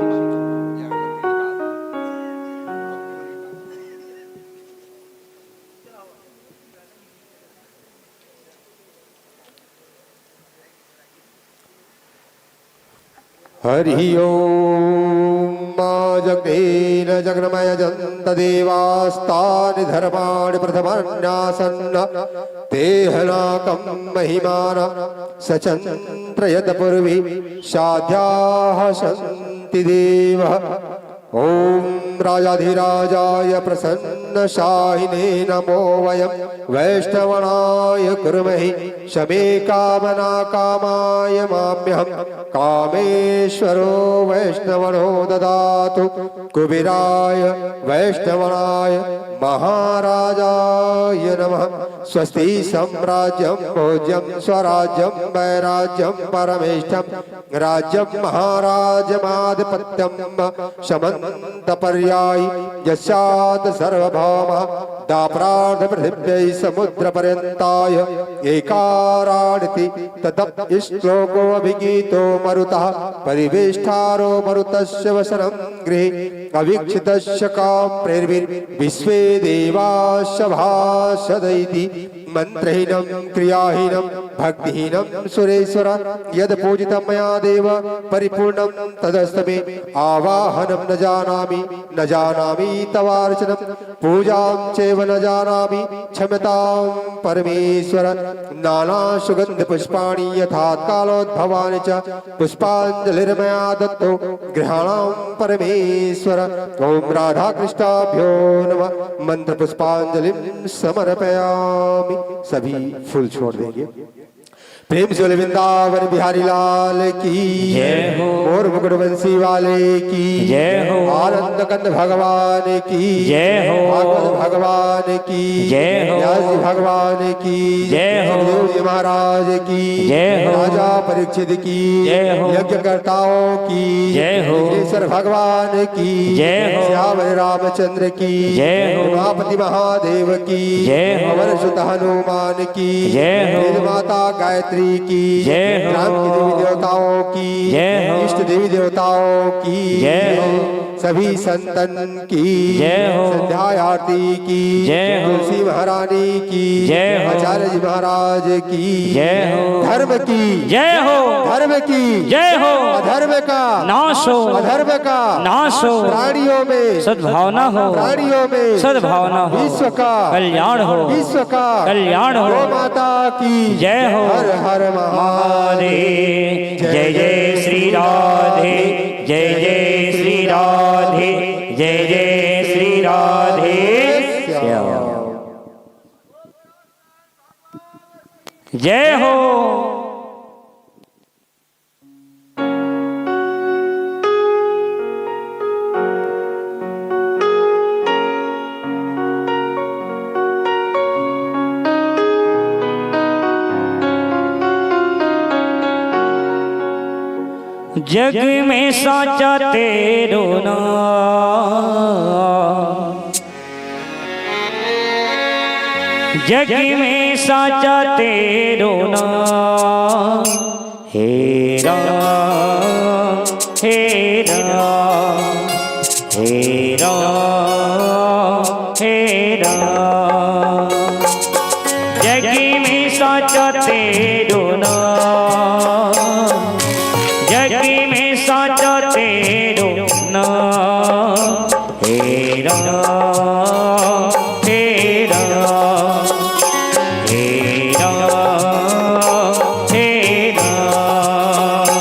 हरि ओम जगदेन जगन्मय जन्त देवास्तानि धर्माणि प्रथमन्यासन्न तेहनाकं महिमान सचन्द्रयत पूर्वी साध्याः सन्ति देवः। ओम राजाधिराजाय प्रसन्नशाहिने नमो वयं वैष्णवणाय कुर्महे शमे कामना कामाय माम्यहं कामेश्वरो वैष्णवनो ददातु कुबेराय वैष्णवणाय महाराजाय नमः। स्वस्ति सम्राज्यं भोज्यं स्वराज्यं वैराज्यं परमेष्ठं राज्यं महाराजमाधिपत्यं शमन्तपर्यायि यस्यात् सर्वभौमः दाप्रार्ध पृथिव्यै समुद्रपर्यन्ताय एकाराणिति तदप् श्लोको अभिगीतो मरुतः परिवेष्टारो मरुतस्य वसनं गृहे अवीक्षितस्य काम्प्रेर्विश्वे देवाश्च भाषदैति मंत्रहीनं क्रियाहीनं भक्तिहीनं सुरेश्वर यद पूजितं मया देव परिपूर्णं तदस्तमे आवाहनं न जानामि तवार्चनं पूजां चैव न जानामि क्षमतां परमेश्वर। नाना सुगंध पुष्पाणि यथात्कालोद्भवानि च पुष्पाञ्जलिर्मया दत्तो गृहाणां परमेश्वर। ओम राधा कृष्णाभ्यो नमः। मंत्र पुष्पांजलिं समर्पयामि। सभी फूल छोड़ देंगे। प्रेम से बोले वृंदावन बिहारी लाल की जय हो। और मुकुट बंसी वाले की जय हो। आनंद कंद भगवान की जय हो। भागवत भगवान की जय हो। व्यास जी भगवान की जय हो। सुखदेव जी महाराज की जय हो। राजा परीक्षित की जय हो। यज्ञकर्ताओं की जय हो। विघ्नेश्वर भगवान की जय हो। श्यामल रामचंद्र की जय हो। उमापति महादेव की जय हो। पवन सुत हनुमान की जय हो। वेद माता गायत्री की जय हो। ग्राम की देवी देवताओं की जय हो। इष्ट देवी देवताओं की जय हो। सभी संतन की जय हो। संध्या आरती की जय हो। तुलसी महारानी की जय हो। आचार्य जी महाराज की जय हो। धर्म की जय हो। धर्म की जय हो। अधर्म का नाश हो। अधर्म का नाश हो। प्राणियों में सद्भावना हो। प्राणियों में सद्भावना हो। विश्व का कल्याण हो। विश्व का कल्याण हो। गौ माता की जय हो। हर हर महादेव। जय जय श्री राधे जय जय श्री राधे जय जय श्री राधे श्याम। जय हो। जग में साचा तेरो नाम, जग में साचा तेरो नाम। हे राम हे राम हे राम हे राम। जग में साचा तेरो नाम, जग में साचा तेरो नाम। हे राम हे राम हे राम हे राम।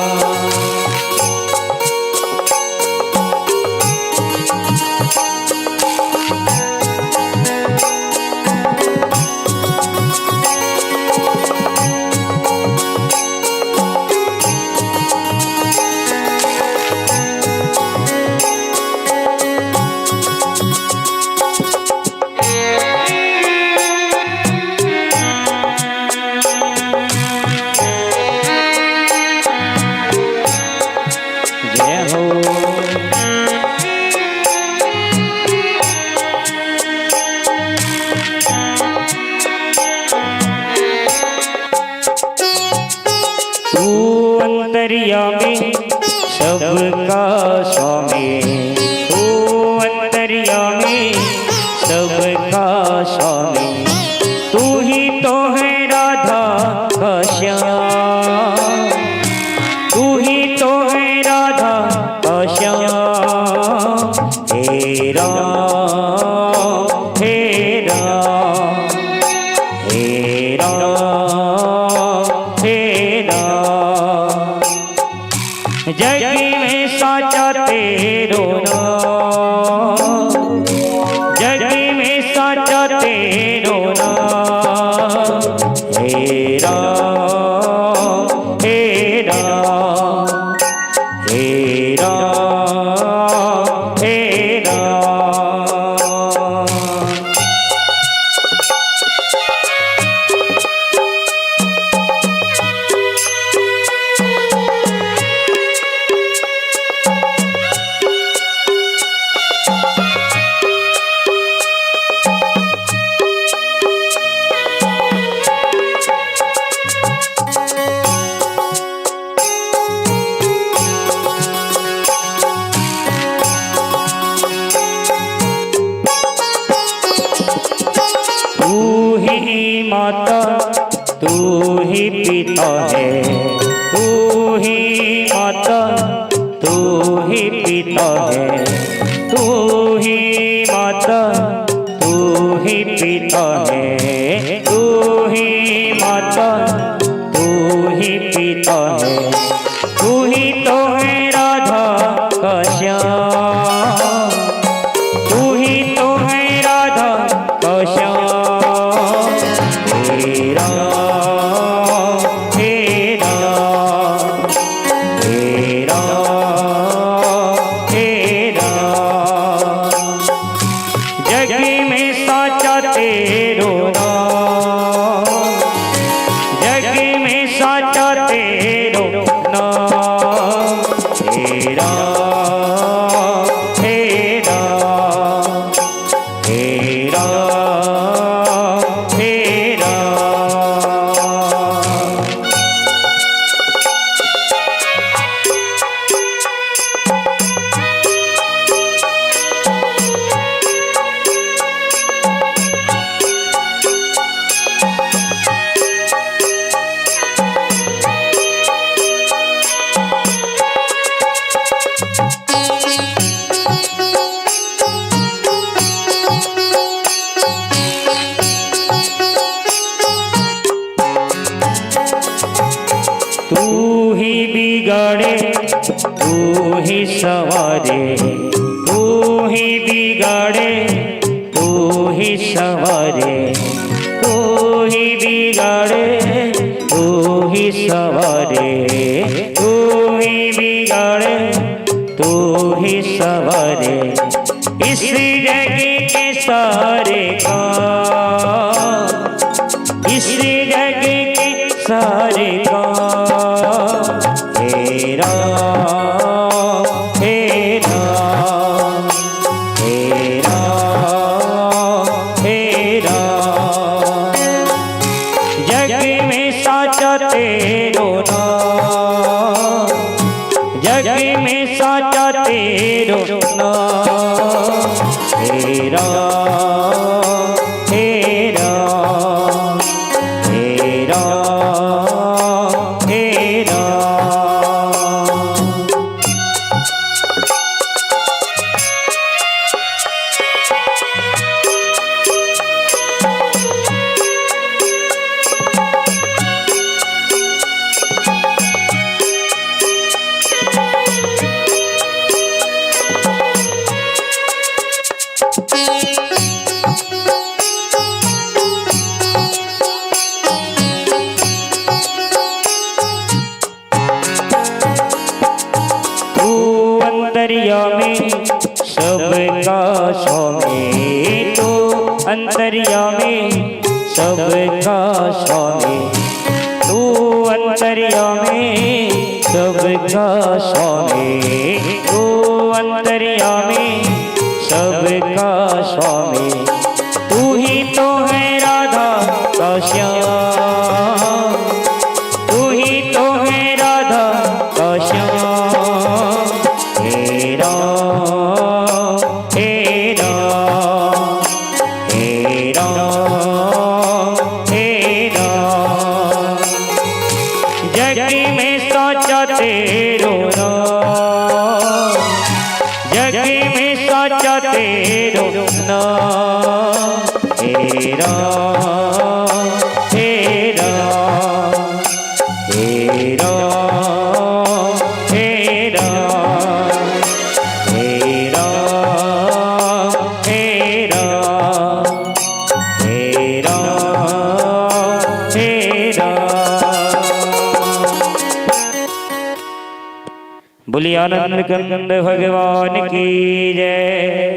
जय हो। तू अंतर्यामी सबका स्वामी, तू अंतर्यामी सबका स्वामी। तू ही तो है राधा का श्याम, तू ही तो है राधा का श्याम। हे राम हे राम हे राम हे राम। जग में साचा तेरो नाम, माता तू ही पिता है, तू ही माता तू ही पिता है, तू ही माता तू ही पिता है, तू ही माता तू ही पिता है, तू ही तो है राधा का श्याम, तू ही तो है राधा का श्याम। तेरा तेरा तेरा तेरा जग में साचा तेरो नाम, जग में साचा तेरो नाम। तेरा तेरा तेरा तेरा तू ही बिगाड़े तू ही सवारे, तू ही बिगाड़े तू ही सवारे, तू ही बिगाड़े तू ही सवारे, तू ही बिगाड़े तू ही सवारे। इस जग के सारे काम, इस जग के सारे काम तेरा तेरा तेरा तेरा जग में साचा तेरो नाम, जग में साचा तेरो नाम। तेरा तेरा तेरा तेरा अंतर्यामी सबका स्वामी, तू अंतर्यामी सबका स्वामी, तू अंतर्यामी सबका स्वामी, तू अंतर्यामी सबका स्वामी। तू ही तो है राधा का श्याम, तू ही तो है राधा का श्याम। तेरा तेरा तेरा तेरा जग में साचा तेरो नाम, जग में साचा तेरो नाम। तेरा तेरा तेरा तेरा तेरा तेरा तेरा तेरा। बोलिए आनंद कंद भगवान की जय।